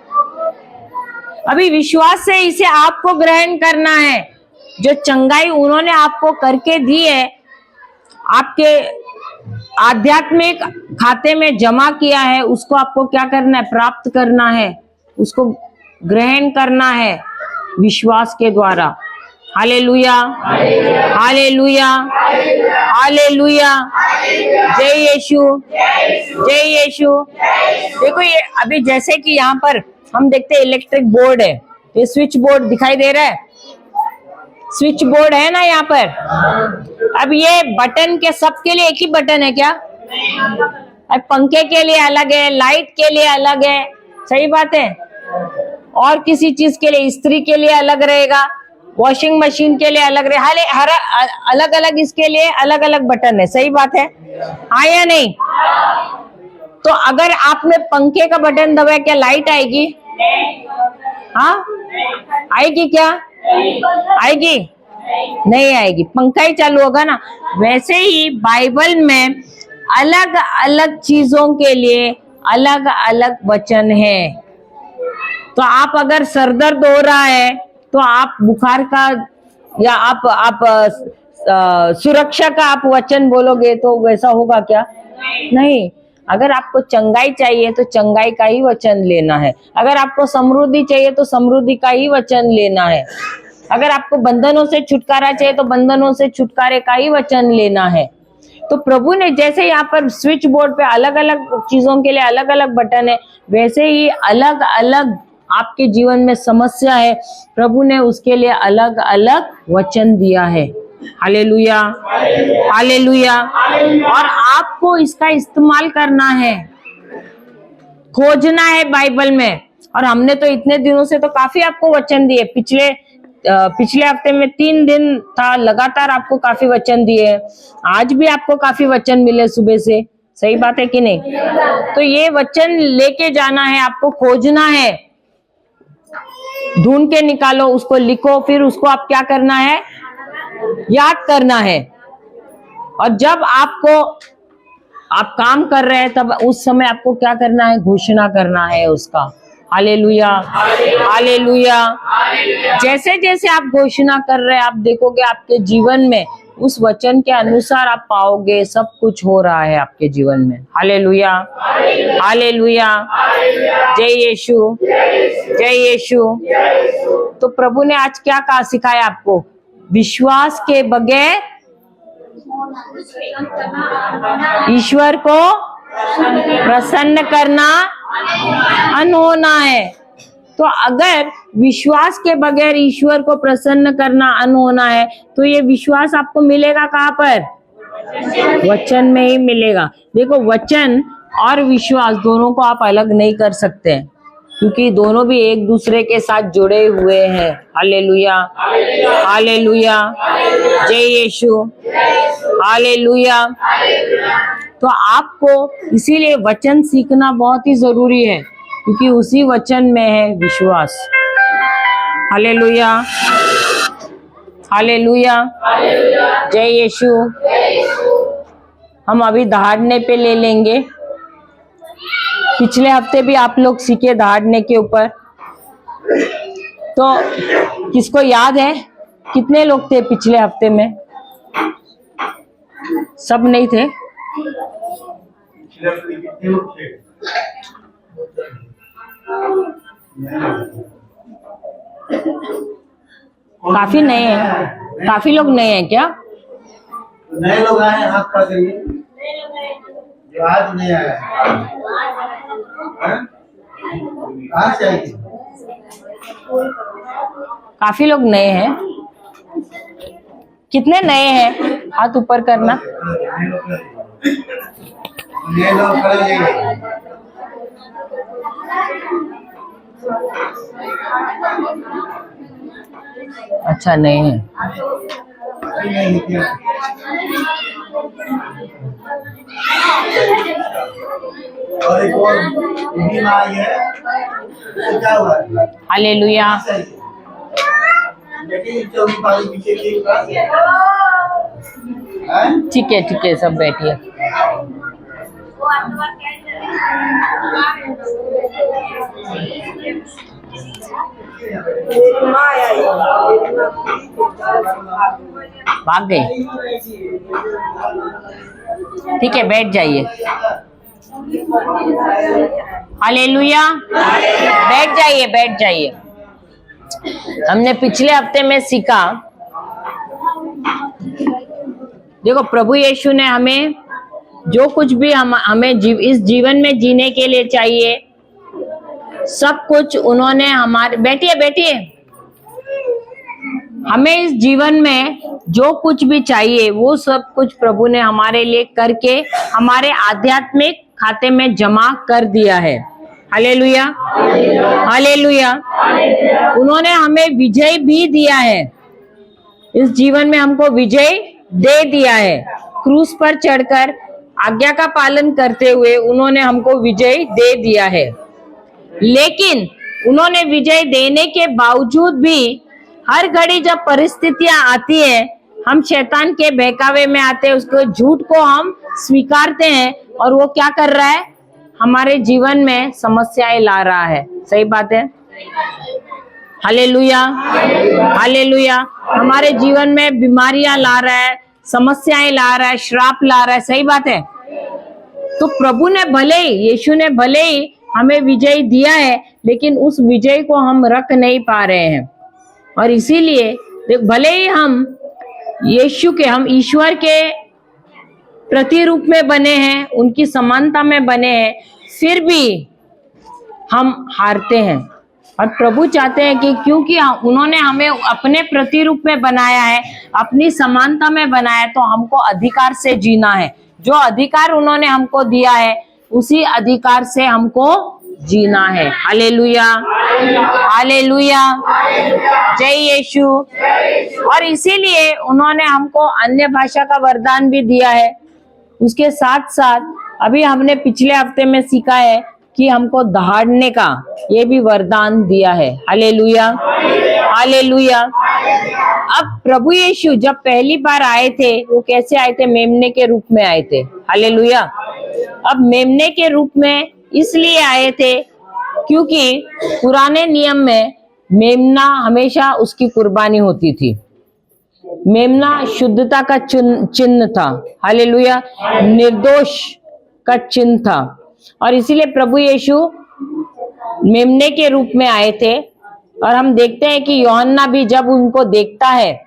अभी विश्वास से इसे आपको ग्रहण करना है। जो चंगाई उन्होंने आपको करके दी है, आपके आध्यात्मिक खाते में जमा किया है, उसको आपको क्या करना है? प्राप्त करना है, उसको ग्रहण करना है विश्वास के द्वारा। Hallelujah, hallelujah, hallelujah. जय यीशु, जय यीशु। देखो ये अभी जैसे कि यहाँ पर हम देखते हैं इलेक्ट्रिक बोर्ड है, ये स्विच बोर्ड दिखाई दे रहा है, स्विच बोर्ड है ना यहाँ पर। अब ये बटन के सबके लिए एक ही बटन है क्या? अब पंखे के लिए अलग है, लाइट के लिए अलग है। सही बात है। और किसी चीज के लिए, इस्त्री के लिए अलग रहेगा, वॉशिंग मशीन के लिए अलग रहे, हर अलग अलग इसके लिए अलग अलग बटन है। सही बात है, हाँ या नहीं? तो अगर आपने पंखे का बटन दबाया, क्या लाइट आएगी? हाँ, आएगी क्या? आएगी? नहीं आएगी। पंखा ही चालू होगा ना। वैसे ही बाइबल में अलग अलग चीजों के लिए अलग अलग वचन है। तो आप अगर सरदर्द हो रहा है तो आप बुखार का या आप सुरक्षा का आप वचन बोलोगे तो वैसा होगा क्या? नहीं। अगर आपको चंगाई चाहिए तो चंगाई का ही वचन लेना है। अगर आपको समृद्धि चाहिए तो समृद्धि का ही वचन लेना है। अगर आपको बंधनों से छुटकारा चाहिए तो बंधनों से छुटकारे का ही वचन लेना है। तो प्रभु ने जैसे यहाँ पर स्विच बोर्ड पे अलग अलग चीजों के लिए अलग अलग बटन है, वैसे ही अलग अलग आपके जीवन में समस्या है, प्रभु ने उसके लिए अलग अलग वचन दिया है। Hallelujah, hallelujah. और आपको इसका इस्तेमाल करना है, खोजना है बाइबल में। और हमने तो इतने दिनों से तो काफी आपको वचन दिए, पिछले हफ्ते में 3 दिन था लगातार, आपको काफी वचन दिए। आज भी आपको काफी वचन मिले सुबह से, सही बात है कि नहीं? तो ये वचन लेके जाना है, आपको खोजना है, ढूंढ के निकालो, उसको लिखो, फिर उसको आप क्या करना है, याद करना है। और जब आप काम कर रहे हैं तब उस समय आपको क्या करना है, घोषणा करना है उसका। Hallelujah, hallelujah. जैसे जैसे आप घोषणा कर रहे हैं, आप देखोगे आपके जीवन में उस वचन के अनुसार आप पाओगे सब कुछ हो रहा है आपके जीवन में। Hallelujah, hallelujah. जय यीशु, जय यीशु। तो प्रभु ने आज क्या कहा, सिखाया आपको, विश्वास के बगैर ईश्वर को प्रसन्न करना अनहोना है। तो अगर विश्वास के बगैर ईश्वर को प्रसन्न करना अनहोना है, तो ये विश्वास आपको मिलेगा कहाँ पर? वचन में ही मिलेगा। देखो, वचन और विश्वास दोनों को आप अलग नहीं कर सकते, क्योंकि दोनों भी एक दूसरे के साथ जुड़े हुए हैं। Hallelujah, hallelujah. जय यीशु, हालेलुया। तो आपको इसीलिए वचन सीखना बहुत ही जरूरी है, क्योंकि उसी वचन में है विश्वास। Hallelujah, hallelujah. जय यीशु। हम अभी दहाड़ने पे ले लेंगे। पिछले हफ्ते भी आप लोग सीखे दहाड़ने के ऊपर, तो किसको याद है कितने लोग थे पिछले हफ्ते में? सब नहीं थे? काफी नए हैं, काफी लोग नए हैं क्या? नए लोग आए हैं, हाथ खड़ा करिए जो आज नहीं आया है। कहाँ से आए थे? काफी लोग नए हैं। कितने नए हैं? हाथ ऊपर करना। नए लोग खड़े हो जाइए। अच्छा, नए हैं। और एक और टीम आई है, तो क्या हुआ? हालेलुया। ठीक है, ठीक है, सब बैठिए। भाग गई? ठीक है, बैठ जाइए। हालेलुया। बैठ जाइए, बैठ जाइए। हमने पिछले हफ्ते में सीखा, देखो प्रभु यीशु ने हमें जो कुछ भी हमें इस जीवन में जीने के लिए चाहिए, सब कुछ उन्होंने हमारे, बैठिए बैठिए, हमें इस जीवन में जो कुछ भी चाहिए वो सब कुछ प्रभु ने हमारे लिए करके हमारे आध्यात्मिक खाते में जमा कर दिया है। Hallelujah, hallelujah. उन्होंने हमें विजय भी दिया है, इस जीवन में हमको विजय दे दिया है। क्रूस पर चढ़कर आज्ञा का पालन करते हुए उन्होंने हमको विजय दे दिया है। लेकिन उन्होंने विजय देने के बावजूद भी हर घड़ी जब परिस्थितियां आती है, हम शैतान के बहकावे में आते हैं, उसको झूठ को हम स्वीकारते हैं, और वो क्या कर रहा है, हमारे जीवन में समस्याएं ला रहा है। सही बात है? Hallelujah, hallelujah. हमारे जीवन में बीमारियां ला रहा है, समस्याएं ला रहा है, श्राप ला रहा है। सही बात है? तो प्रभु ने भले ही, यीशु ने भले ही हमें विजय दिया है, लेकिन उस विजय को हम रख नहीं पा रहे हैं। और इसीलिए भले ही हम यीशु के, हम ईश्वर के प्रतिरूप में बने हैं, उनकी समानता में बने हैं, फिर भी हम हारते हैं। और प्रभु चाहते हैं कि क्योंकि उन्होंने हमें अपने प्रतिरूप में बनाया है, अपनी समानता में बनाया है, तो हमको अधिकार से जीना है। जो अधिकार उन्होंने हमको दिया है उसी अधिकार से हमको जीना है। हालेलुया, हालेलुया, जय यीशु। और इसीलिए उन्होंने हमको अन्य भाषा का वरदान भी दिया है। उसके साथ साथ अभी हमने पिछले हफ्ते में सीखा है कि हमको दहाड़ने का ये भी वरदान दिया है। Hallelujah, hallelujah. अब प्रभु यीशु जब पहली बार आए थे वो कैसे आए थे? मेमने के रूप में आए थे। हालेलुया। अब मेमने के रूप में इसलिए आए थे क्योंकि पुराने नियम में मेमना हमेशा उसकी कुर्बानी होती थी। मेमना शुद्धता का चिन्ह था। हालेलुया, निर्दोष का चिन्ह था। और इसीलिए प्रभु यीशु मेमने के रूप में आए थे। और हम देखते हैं कि यूहन्ना भी जब उनको देखता है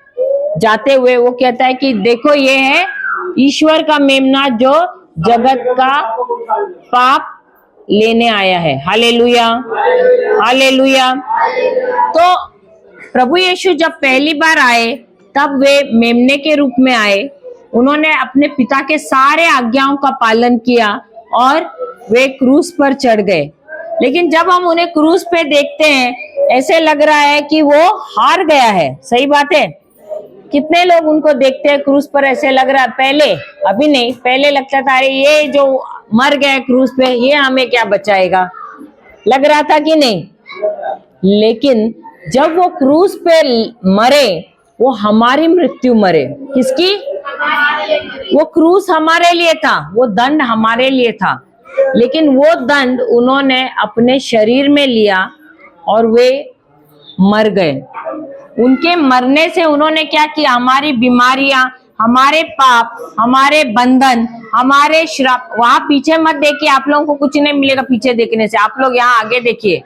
जाते हुए, वो कहता है कि देखो ये है ईश्वर का मेमना जो जगत का पाप लेने आया है। Hallelujah, hallelujah. तो प्रभु यीशु जब पहली बार आए तब वे मेमने के रूप में आए। उन्होंने अपने पिता के सारे आज्ञाओं का पालन किया और वे क्रूस पर चढ़ गए। लेकिन जब हम उन्हें क्रूस पे देखते हैं ऐसे लग रहा है कि वो हार गया है। सही बात है। कितने लोग उनको देखते हैं क्रूस पर, ऐसे लग रहा है, पहले, अभी नहीं, पहले लगता था अरे ये जो मर गए क्रूस पे ये हमें क्या बचाएगा, लग रहा था कि नहीं। लेकिन जब वो क्रूस पे मरे, वो हमारी मृत्यु मरे। किसकी? वो क्रूस हमारे लिए था, वो दंड हमारे लिए था। लेकिन वो दंड उन्होंने अपने शरीर में लिया और वे मर गए। उनके मरने से उन्होंने क्या किया? हमारी बीमारियां, हमारे पाप, हमारे बंधन, हमारे श्राप, वहां पीछे मत देखिए, आप लोगों को कुछ नहीं मिलेगा पीछे देखने से, आप लोग यहाँ आगे देखिए।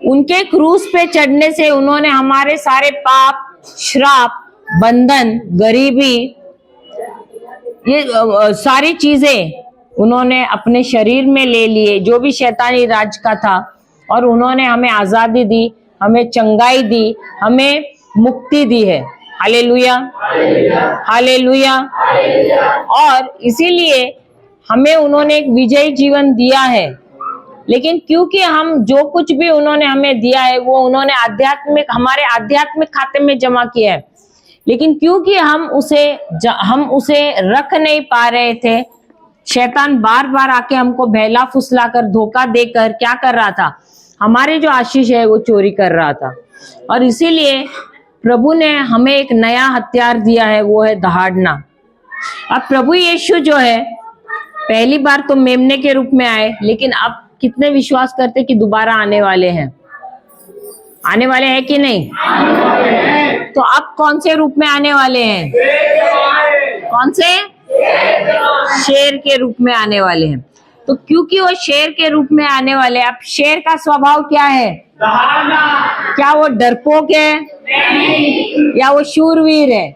उनके क्रूस पे चढ़ने से उन्होंने हमारे सारे पाप, श्राप, बंधन, गरीबी, ये सारी चीजें उन्होंने अपने शरीर में ले लिए, जो भी शैतानी राज का था। और उन्होंने हमें आजादी दी, हमें चंगाई दी, हमें मुक्ति दी है। Hallelujah, hallelujah. और इसीलिए हमें उन्होंने एक विजयी जीवन दिया है। लेकिन क्योंकि हम जो कुछ भी उन्होंने हमें दिया है वो उन्होंने हमारे आध्यात्मिक खाते में जमा किया है। लेकिन क्योंकि हम उसे रख नहीं पा रहे थे, शैतान बार बार आके हमको बहला फुसला कर, धोखा देकर क्या कर रहा था? हमारी जो आशीष है वो चोरी कर रहा था। और इसीलिए प्रभु ने हमें एक नया हथियार दिया है, वो है दहाड़ना। अब प्रभु यीशु जो है पहली बार तो मेमने के रूप में आए, लेकिन अब कितने विश्वास करते कि दोबारा आने वाले हैं? आने वाले हैं कि नहीं? तो अब कौन से रूप में आने वाले हैं? कौन से? शेर के रूप में आने वाले हैं। तो क्योंकि वो शेर के रूप में आने वाले हैं, अब शेर का स्वभाव क्या है? क्या वो डरपोक है? या वो शूरवीर है?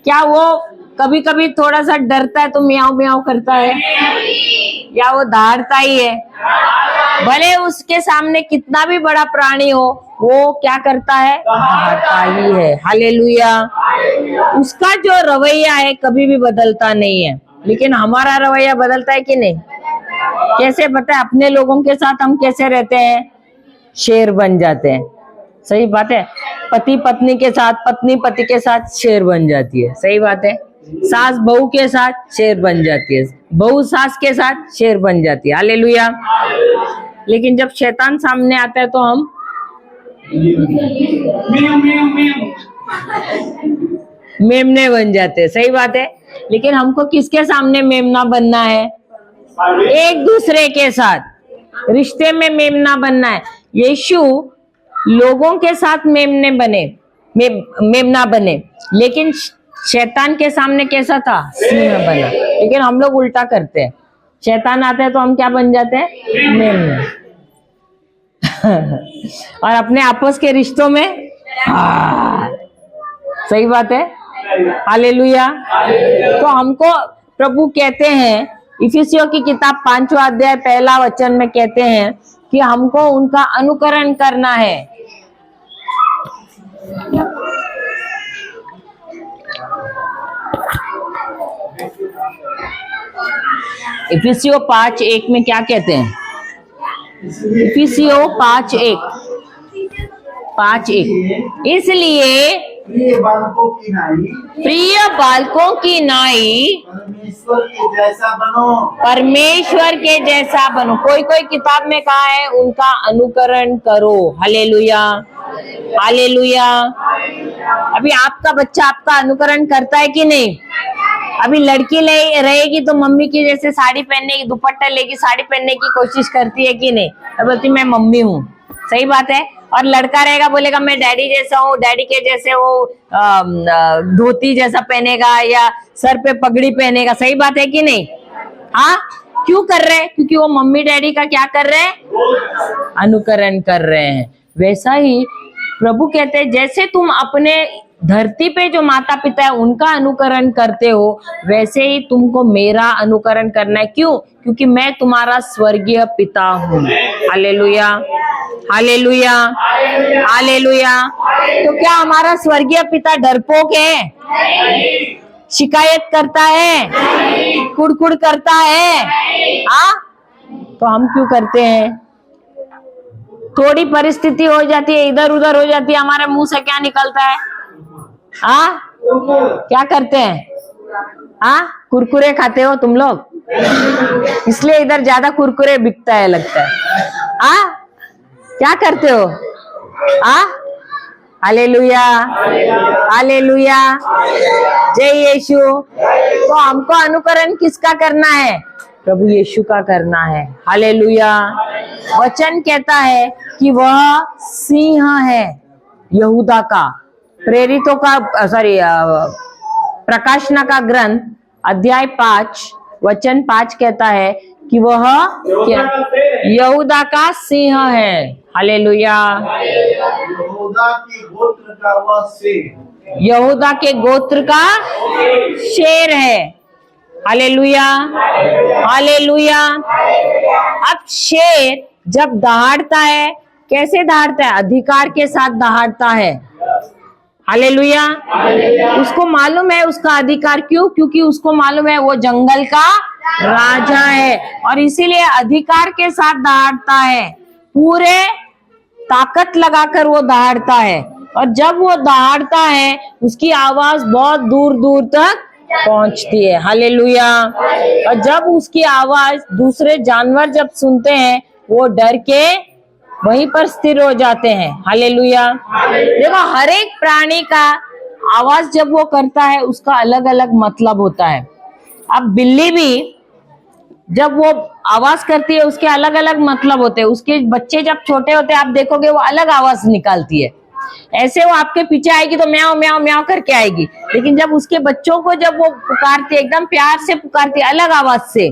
क्या वो कभी कभी थोड़ा सा डरता है तो म्याऊं म्याऊं करता है? या वो दहाड़ता ही है? भले उसके सामने कितना भी बड़ा प्राणी हो, वो क्या करता है? दहाड़ता ही है। हालेलुया। उसका जो रवैया है कभी भी बदलता नहीं है। लेकिन हमारा रवैया बदलता है कि नहीं? कैसे पता है? अपने लोगों के साथ हम कैसे रहते हैं? शेर बन जाते हैं। सही बात है। पति पत्नी के साथ, पत्नी पति के साथ शेर बन जाती है। सही बात है। सास बहू के साथ शेर बन जाती है, बहू सास के साथ शेर बन जाती है। हालेलुया। लेकिन जब शैतान सामने आता है तो हम मेमने बन जाते हैं। सही बात है। लेकिन हमको किसके सामने मेमना बनना है? एक दूसरे के साथ, रिश्ते में मेमना बनना है। यीशु लोगों के साथ मेमना बने, लेकिन शैतान के सामने कैसा था? सिंह बना। लेकिन हम लोग उल्टा करते हैं, शैतान आता है तो हम क्या बन जाते हैं? मेमने। और अपने आपस के रिश्तों में सही बात है, हालेलुया। तो हमको प्रभु कहते हैं, इफिसियों की किताब 5वां अध्याय 1 वचन में कहते हैं कि हमको उनका अनुकरण करना है। इफिसियों 5:1 में क्या कहते हैं? इफिसियों 5:1 इसलिए प्रिय बालकों की नाई प्रिय बालकों की नाई परमेश्वर के जैसा बनो। परमेश्वर के जैसा बनो। कोई कोई किताब में कहा है उनका अनुकरण करो। Hallelujah, hallelujah. अभी आपका बच्चा आपका अनुकरण करता है कि नहीं? अभी लड़की ले रहेगी तो मम्मी की जैसे साड़ी पहनने की, दुपट्टा लेगी साड़ी पहनने की कोशिश करती है कि नहीं? बोलती मैं मम्मी हूँ, सही बात है। और लड़का रहेगा बोलेगा मैं डैडी जैसा हूँ, डैडी के जैसे वो धोती जैसा पहनेगा या सर पे पगड़ी पहनेगा, सही बात है कि नहीं? हाँ, क्यों कर रहे हैं? क्योंकि वो मम्मी डैडी का क्या कर रहे हैं? अनुकरण कर रहे हैं। वैसा ही प्रभु कहते हैं जैसे तुम अपने धरती पे जो माता पिता है उनका अनुकरण करते हो, वैसे ही तुमको मेरा अनुकरण करना है। क्यों? क्योंकि मैं तुम्हारा स्वर्गीय पिता हूँ। Hallelujah, hallelujah, hallelujah. तो क्या हमारा स्वर्गीय पिता डरपोक है? शिकायत करता है? कुड़कुड़ करता है? हाँ, तो हम क्यों करते हैं? थोड़ी परिस्थिति हो जाती है, इधर उधर हो जाती है, हमारे मुंह से क्या निकलता है? हाँ, क्या करते हैं? हाँ, कुरकुरे खाते हो तुम लोग, इसलिए इधर ज्यादा कुरकुरे बिकता है लगता है। हाँ, क्या करते हो? हाँ, हालेलुया, हालेलुया, जय यीशु। तो हमको अनुकरण किसका करना है? प्रभु यीशु का करना है। हालेलुया। वचन कहता है कि वह सिंह है यहूदा का। प्रेरितों का प्रकाशना का ग्रंथ अध्याय 5 वचन 5 कहता है कि वह क्या? यहूदा का सिंह है। हालेलुया। यहूदा के गोत्र का वह शेर। यहूदा के गोत्र का शेर है। Hallelujah, hallelujah. अब शेर जब दहाड़ता है, कैसे दहाड़ता है? अधिकार के साथ दहाड़ता है। हालेलुया। उसको मालूम है उसका अधिकार। क्यों? क्योंकि उसको मालूम है वो जंगल का राजा है और इसीलिए अधिकार के साथ दहाड़ता है, पूरे ताकत लगाकर वो दहाड़ता है। और जब वो दहाड़ता है उसकी आवाज बहुत दूर दूर तक पहुंचती है। हालेलुया। और जब उसकी आवाज दूसरे जानवर जब सुनते हैं वो डर के वहीं पर स्थिर हो जाते हैं। हालेलुया। देखो, हर एक प्राणी का आवाज जब वो करता है उसका अलग अलग मतलब होता है। अब बिल्ली भी जब वो आवाज करती है उसके अलग अलग मतलब होते हैं। उसके बच्चे जब छोटे होते हैं आप देखोगे वो अलग आवाज निकालती है। ऐसे वो आपके पीछे आएगी तो म्याऊ म्याऊ म्याऊ करके आएगी, लेकिन जब उसके बच्चों को जब वो पुकारती है, एकदम प्यार से पुकारती है, अलग आवाज से।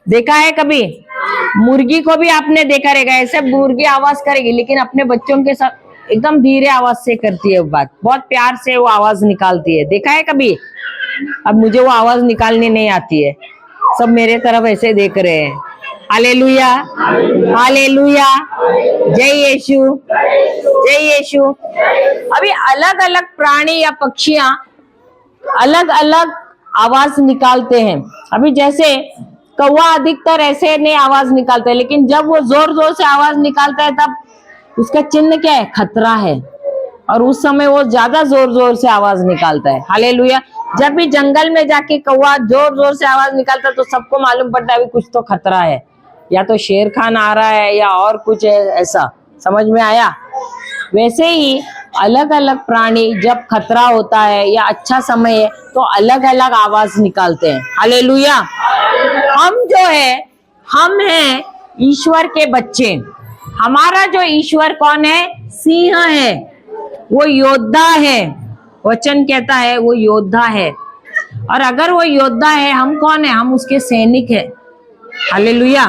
देखा है कभी? मुर्गी को भी आपने देखा रहेगा, ऐसे मुर्गी आवाज करेगी लेकिन अपने बच्चों के साथ एकदम धीरे आवाज से करती है बात, बहुत प्यार से वो आवाज निकालती है। देखा है कभी? अब मुझे वो आवाज निकालनी नहीं आती है, सब मेरे तरफ ऐसे देख रहे हैं। हालेलुया, हालेलुया, जय यीशु, जय यीशु। अभी अलग अलग प्राणी या पक्षियां अलग अलग आवाज निकालते हैं। अभी जैसे कौवा अधिकतर ऐसे नहीं आवाज निकालता है, लेकिन जब वो जोर जोर से आवाज निकालता है तब उसका चिन्ह क्या है? खतरा है। और उस समय वो ज्यादा जोर जोर से आवाज निकालता है। हालेलुया। जब भी जंगल में जाके कौवा जोर जोर से आवाज निकालता है तो सबको मालूम पड़ता है अभी कुछ तो खतरा है, या तो शेर खान आ रहा है या और कुछ है। ऐसा समझ में आया? वैसे ही अलग अलग प्राणी जब खतरा होता है या अच्छा समय है तो अलग अलग आवाज निकालते हैं। हालेलुया। हम जो है, हम हैं ईश्वर के बच्चे। हमारा जो ईश्वर कौन है? सिंह है, वो योद्धा है। वचन कहता है वो योद्धा है। और अगर वो योद्धा है, हम कौन है? हम उसके सैनिक है। Hallelujah,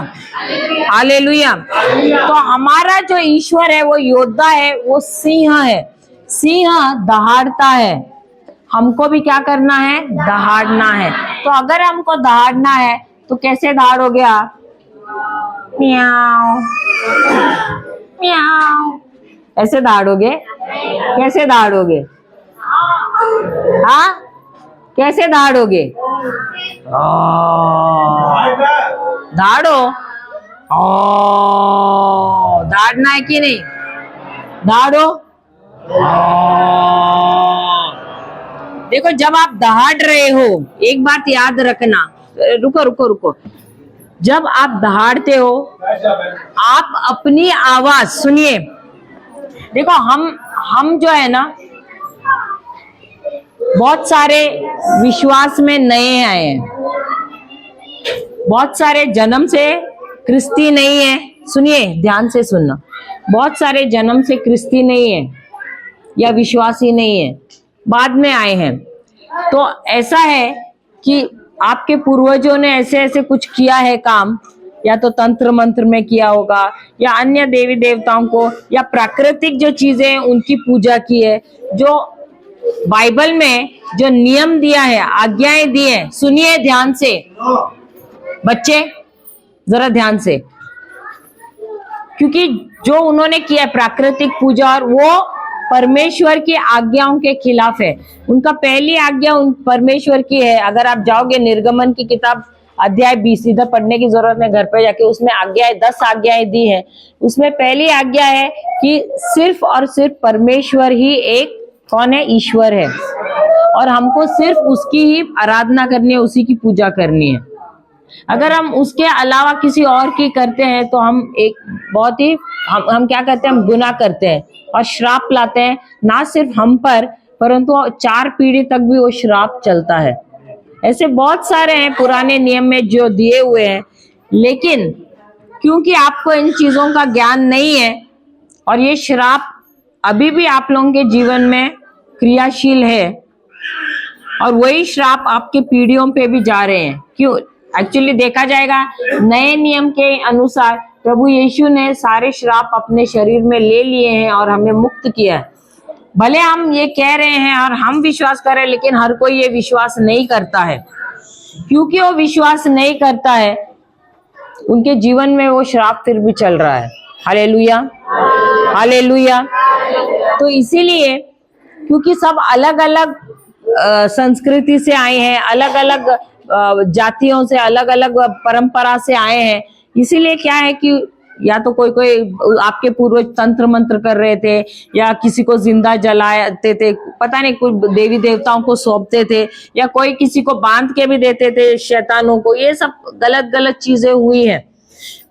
hallelujah. तो हमारा जो ईश्वर है वो योद्धा है, वो सिंह है। सिंह दहाड़ता है। हमको भी क्या करना है, दहाड़ना है। तो अगर हमको दहाड़ना है तो कैसे दहाड़ोगे आप? म्याऊ म्याऊ, ऐसे दहाड़ोगे? कैसे दहाड़ोगे? हाँ, कैसे दहाड़ोगे? दहाड़ो, दहाड़ना है कि नहीं? दहाड़ो। देखो, जब आप दहाड़ रहे हो, एक बात याद रखना, रुको रुको रुको, जब आप दहाड़ते हो आप अपनी आवाज सुनिए। देखो, हम जो है ना, बहुत सारे विश्वास में नए आए हैं, बहुत सारे जन्म से क्रिस्ती नहीं है। सुनिए, ध्यान से सुनना, बहुत सारे जन्म से क्रिस्ती नहीं है या विश्वासी नहीं है, बाद में आए हैं। तो ऐसा है कि आपके पूर्वजों ने ऐसे ऐसे कुछ किया है काम, या तो तंत्र मंत्र में किया होगा, या अन्य देवी देवताओं को, या प्राकृतिक जो चीजें हैं उनकी पूजा की है। जो बाइबल में जो नियम दिया है, आज्ञाएं दी है, सुनिए ध्यान से बच्चे, जरा ध्यान से, क्योंकि जो उन्होंने किया है प्राकृतिक पूजा, और वो परमेश्वर की आज्ञाओं के खिलाफ है। उनका पहली आज्ञा उन परमेश्वर की है। अगर आप जाओगे निर्गमन की किताब अध्याय 20, इधर पढ़ने की जरूरत नहीं, घर पे जाके, उसमें आज्ञाएं 10 आज्ञाएं दी है। उसमें पहली आज्ञा है कि सिर्फ और सिर्फ परमेश्वर ही एक, कौन है? ईश्वर है, और हमको सिर्फ उसकी ही आराधना करनी है, उसी की पूजा करनी है। अगर हम उसके अलावा किसी और की करते हैं तो हम एक बहुत ही हम क्या करते हैं, हम गुनाह करते हैं और श्राप लाते हैं, ना सिर्फ हम पर परंतु 4 पीढ़ी तक भी वो श्राप चलता है। ऐसे बहुत सारे हैं पुराने नियम में जो दिए हुए हैं, लेकिन क्योंकि आपको इन चीजों का ज्ञान नहीं है और ये श्राप अभी भी आप लोगों के जीवन में क्रियाशील है, और वही श्राप आपके पीढ़ियों पे भी जा रहे हैं। क्यों? एक्चुअली देखा जाएगा, नए नियम के अनुसार प्रभु यीशु ने सारे श्राप अपने शरीर में ले लिए हैं और हमें मुक्त किया है। भले हम ये कह रहे हैं और हम विश्वास कर रहे हैं, लेकिन हर कोई ये विश्वास नहीं करता है। क्योंकि वो विश्वास नहीं करता है, उनके जीवन में वो श्राप फिर भी चल रहा है। Hallelujah, hallelujah. तो इसीलिए, क्योंकि सब अलग अलग संस्कृति से आए हैं, अलग अलग जातियों से, अलग अलग परंपरा से आए हैं, इसीलिए क्या है कि या तो कोई कोई आपके पूर्वज तंत्र मंत्र कर रहे थे, या किसी को जिंदा जलाते थे, पता नहीं, कोई देवी देवताओं को सौंपते थे, या कोई किसी को बांध के भी देते थे शैतानों को। ये सब गलत गलत चीजें हुई हैं,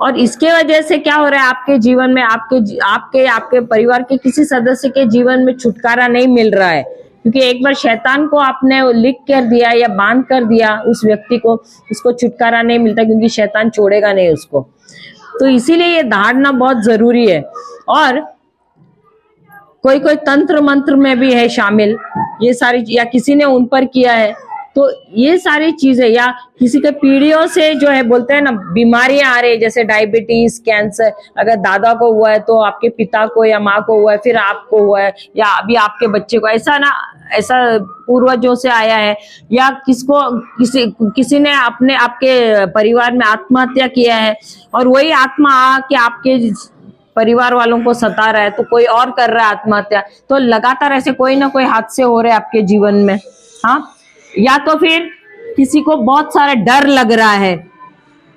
और इसके वजह से क्या हो रहा है, आपके जीवन में, आपके परिवार के किसी सदस्य के जीवन में छुटकारा नहीं मिल रहा है। क्योंकि एक बार शैतान को आपने लिख कर दिया या बांध कर दिया उस व्यक्ति को, उसको छुटकारा नहीं मिलता, क्योंकि शैतान छोड़ेगा नहीं उसको। तो इसीलिए ये दहाड़ना बहुत जरूरी है। और कोई कोई तंत्र मंत्र में भी है शामिल, ये सारी, या किसी ने उन पर किया है, तो ये सारी चीजें, या किसी के पीढ़ियों से जो है, बोलते हैं ना, बीमारियां आ रही है, जैसे डायबिटीज, कैंसर, अगर दादा को हुआ है तो आपके पिता को या माँ को हुआ है, फिर आपको हुआ है, या अभी आपके बच्चे को, ऐसा पूर्वजों से आया है, या किसी ने आपके परिवार में आत्महत्या किया है, और वही आत्मा आके आपके परिवार वालों को सता रहा है, तो कोई और कर रहा है आत्महत्या। तो लगातार ऐसे कोई ना कोई हादसे हो रहे हैं आपके जीवन में। हाँ, या तो फिर किसी को बहुत सारा डर लग रहा है,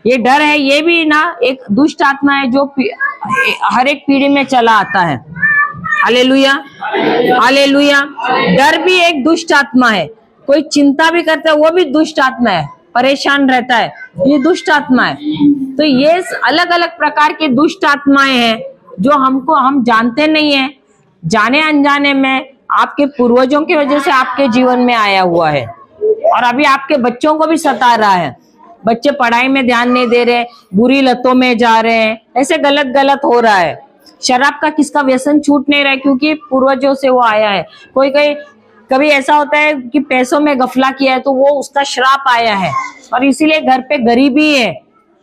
ये डर है, ये भी ना एक दुष्ट आत्मा है जो हर एक पीढ़ी में चला आता है। Hallelujah, hallelujah. डर भी एक दुष्ट आत्मा है। कोई चिंता भी करता है, वो भी दुष्ट आत्मा है। परेशान रहता है, ये दुष्ट आत्मा है। तो ये अलग अलग प्रकार के दुष्ट आत्माएं हैं जो हम जानते नहीं है, जाने अनजाने में आपके पूर्वजों की वजह से आपके जीवन में आया हुआ है, और अभी आपके बच्चों को भी सता रहा है। बच्चे पढ़ाई में ध्यान नहीं दे रहे, बुरी लतों में जा रहे हैं, ऐसे गलत गलत हो रहा है। शराब का किसका व्यसन छूट नहीं रहा है, क्योंकि पूर्वजों से वो आया है। कभी ऐसा होता है कि पैसों में गफला किया है तो वो उसका श्राप आया है, और इसीलिए घर पे गरीबी है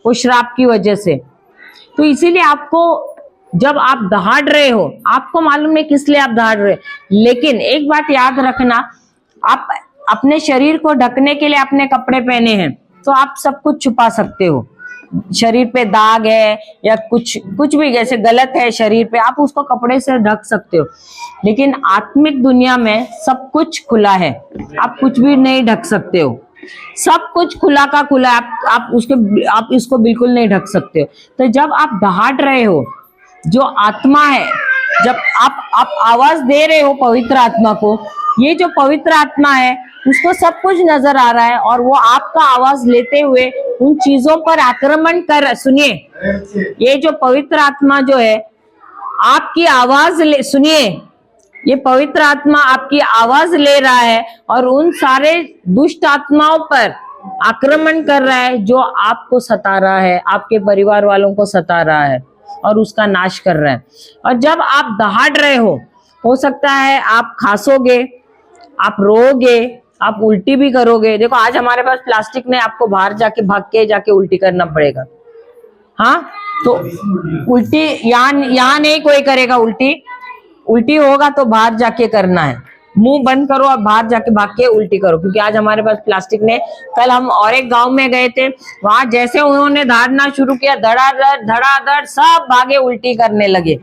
वो श्राप की वजह से। तो इसीलिए आपको, जब आप दहाड़ रहे हो, आपको मालूम नहीं किस लिए आप दहाड़ रहे, लेकिन एक बात याद रखना, आप अपने शरीर को ढकने के लिए अपने कपड़े पहने हैं, तो आप सब कुछ छुपा सकते हो। शरीर पे दाग है या कुछ भी जैसे गलत है शरीर पे, आप उसको कपड़े से ढक सकते हो। लेकिन आत्मिक दुनिया में सब कुछ खुला है, आप कुछ भी नहीं ढक सकते हो। सब कुछ खुला का खुला है, आप इसको बिल्कुल नहीं ढक सकते हो। तो जब आप दहाड़ रहे हो, जो आत्मा है, जब आप आवाज दे रहे हो पवित्र आत्मा को, ये जो पवित्र आत्मा है उसको सब कुछ नजर आ रहा है और वो आपका आवाज लेते हुए उन चीजों पर आक्रमण कर। सुनिए, ये जो पवित्र आत्मा जो है आपकी आवाज सुनिए, ये पवित्र आत्मा आपकी आवाज ले रहा है और उन सारे दुष्ट आत्माओं पर आक्रमण कर रहा है जो आपको सता रहा है, आपके परिवार वालों को सता रहा है और उसका नाश कर रहा है। और जब आप दहाड़ रहे हो सकता है आप खांसोगे, आप रोओगे, आप उल्टी भी करोगे। देखो आज हमारे पास प्लास्टिक ने, आपको बाहर भाग के जाके उल्टी करना पड़ेगा। हाँ, तो उल्टी यहाँ नहीं कोई करेगा। उल्टी होगा तो बाहर जाके करना है, मुंह बंद करो और बाहर जाके भाग के उल्टी करो, क्योंकि आज हमारे पास प्लास्टिक ने। कल हम और एक गांव में गए थे, वहां जैसे उन्होंने धाड़ना शुरू किया, धड़ाधड़ सब भागे उल्टी करने लगे।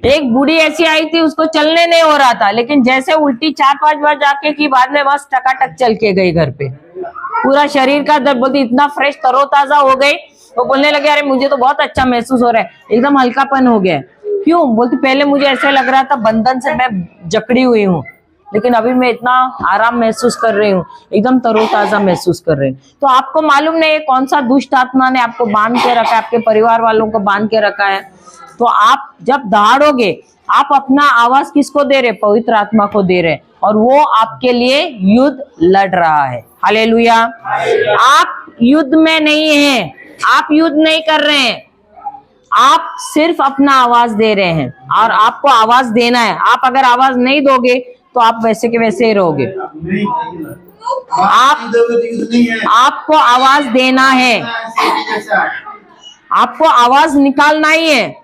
एक बूढ़ी ऐसी आई थी, उसको चलने नहीं हो रहा था, लेकिन जैसे उल्टी 4-5 बार जाके की, बाद में बस टकाटक चल के गई घर पे। पूरा शरीर का दर्द, बोलती इतना फ्रेश तरोताजा हो गई। वो बोलने लगे अरे मुझे तो बहुत अच्छा महसूस हो रहा है, एकदम हल्कापन हो गया। क्यों? बोलती पहले मुझे ऐसे लग रहा था बंधन से मैं जकड़ी हुई हूँ, लेकिन अभी मैं इतना आराम महसूस कर रही हूँ, एकदम तरोताजा महसूस कर रही हूँ। तो आपको मालूम नहीं है कौन सा दुष्ट आत्मा ने आपको बांध के रखा है, आपके परिवार वालों को बांध के रखा है। तो आप जब दहाड़ोगे, आप अपना आवाज किसको दे रहे? पवित्र आत्मा को दे रहे, और वो आपके लिए युद्ध लड़ रहा है। हालेलुया। आप युद्ध में नहीं हैं, आप युद्ध नहीं कर रहे हैं, आप सिर्फ अपना आवाज दे रहे हैं और आपको आवाज देना है। आप अगर आवाज नहीं दोगे तो आप वैसे के वैसे ही रहोगे। आपको आवाज देना है, आपको आवाज निकालना ही है,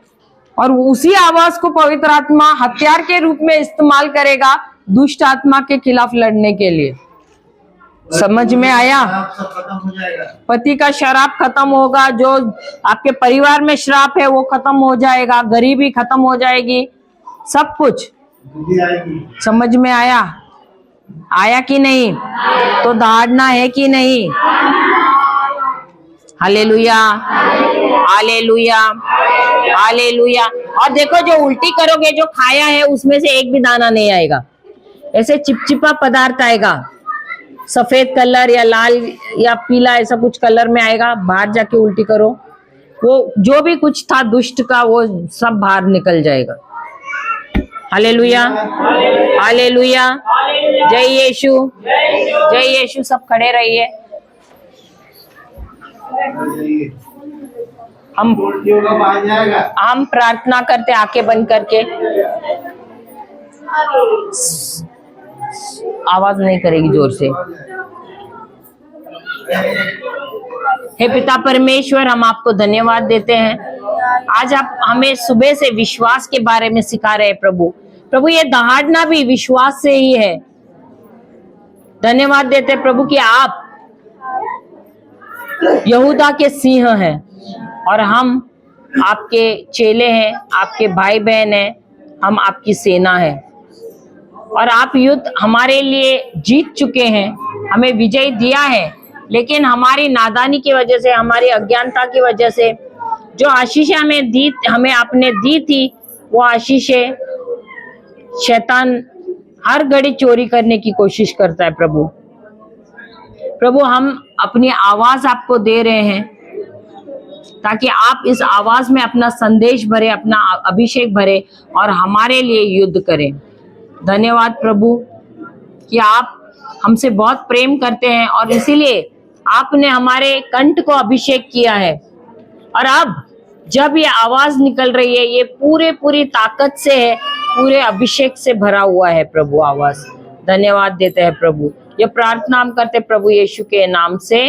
और उसी आवाज को पवित्र आत्मा हथियार के रूप में इस्तेमाल करेगा दुष्ट आत्मा के खिलाफ लड़ने के लिए। समझ में आया? पति का शराब खत्म होगा, जो आपके परिवार में श्राप है वो खत्म हो जाएगा, गरीबी खत्म हो जाएगी, सब कुछ। समझ में आया कि नहीं? तो दहाड़ना है कि नहीं? Hallelujah, hallelujah, hallelujah. और देखो, जो उल्टी करोगे, जो खाया है उसमें से एक भी दाना नहीं आएगा, ऐसे चिपचिपा पदार्थ आएगा, सफेद कलर या लाल या पीला ऐसा कुछ कलर में आएगा। बाहर जाके उल्टी करो, वो जो भी कुछ था दुष्ट का वो सब बाहर निकल जाएगा। हालेलुया, हालेलुया, जय यीशु, जय यीशु। सब खड़े रहिए। हम प्रार्थना करते, आंखें बंद करके। आवाज नहीं करेगी जोर से। हे पिता परमेश्वर, हम आपको धन्यवाद देते हैं। आज आप हमें सुबह से विश्वास के बारे में सिखा रहे हैं प्रभु। प्रभु, ये दहाड़ना भी विश्वास से ही है। धन्यवाद देते हैं प्रभु कि आप यहूदा के सिंह हैं और हम आपके चेले हैं, आपके भाई बहन हैं, हम आपकी सेना है, और आप युद्ध हमारे लिए जीत चुके हैं, हमें विजय दिया है। लेकिन हमारी नादानी की वजह से, हमारी अज्ञानता की वजह से जो आशीषें हमें आपने दी थी, वो आशीषें शैतान हर घड़ी चोरी करने की कोशिश करता है। प्रभु, हम अपनी आवाज आपको दे रहे हैं ताकि आप इस आवाज में अपना संदेश भरे, अपना अभिषेक भरे और हमारे लिए युद्ध करें। धन्यवाद प्रभु कि आप हमसे बहुत प्रेम करते हैं और इसीलिए आपने हमारे कंठ को अभिषेक किया है। और अब जब ये आवाज निकल रही है, ये पूरी ताकत से है, पूरे अभिषेक से भरा हुआ है प्रभु आवाज। धन्यवाद देते हैं प्रभु। ये प्रार्थना हम करते प्रभु यीशु के नाम से,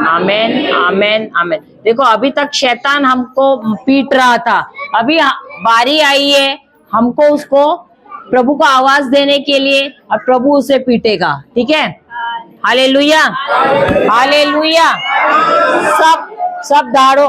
आमेन, आमेन, आमेन। देखो, अभी तक शैतान हमको पीट रहा था, अभी बारी आई है हमको उसको प्रभु को आवाज देने के लिए और प्रभु उसे पीटेगा। ठीक है, हालेलुया, हालेलुया। सब दाढ़ों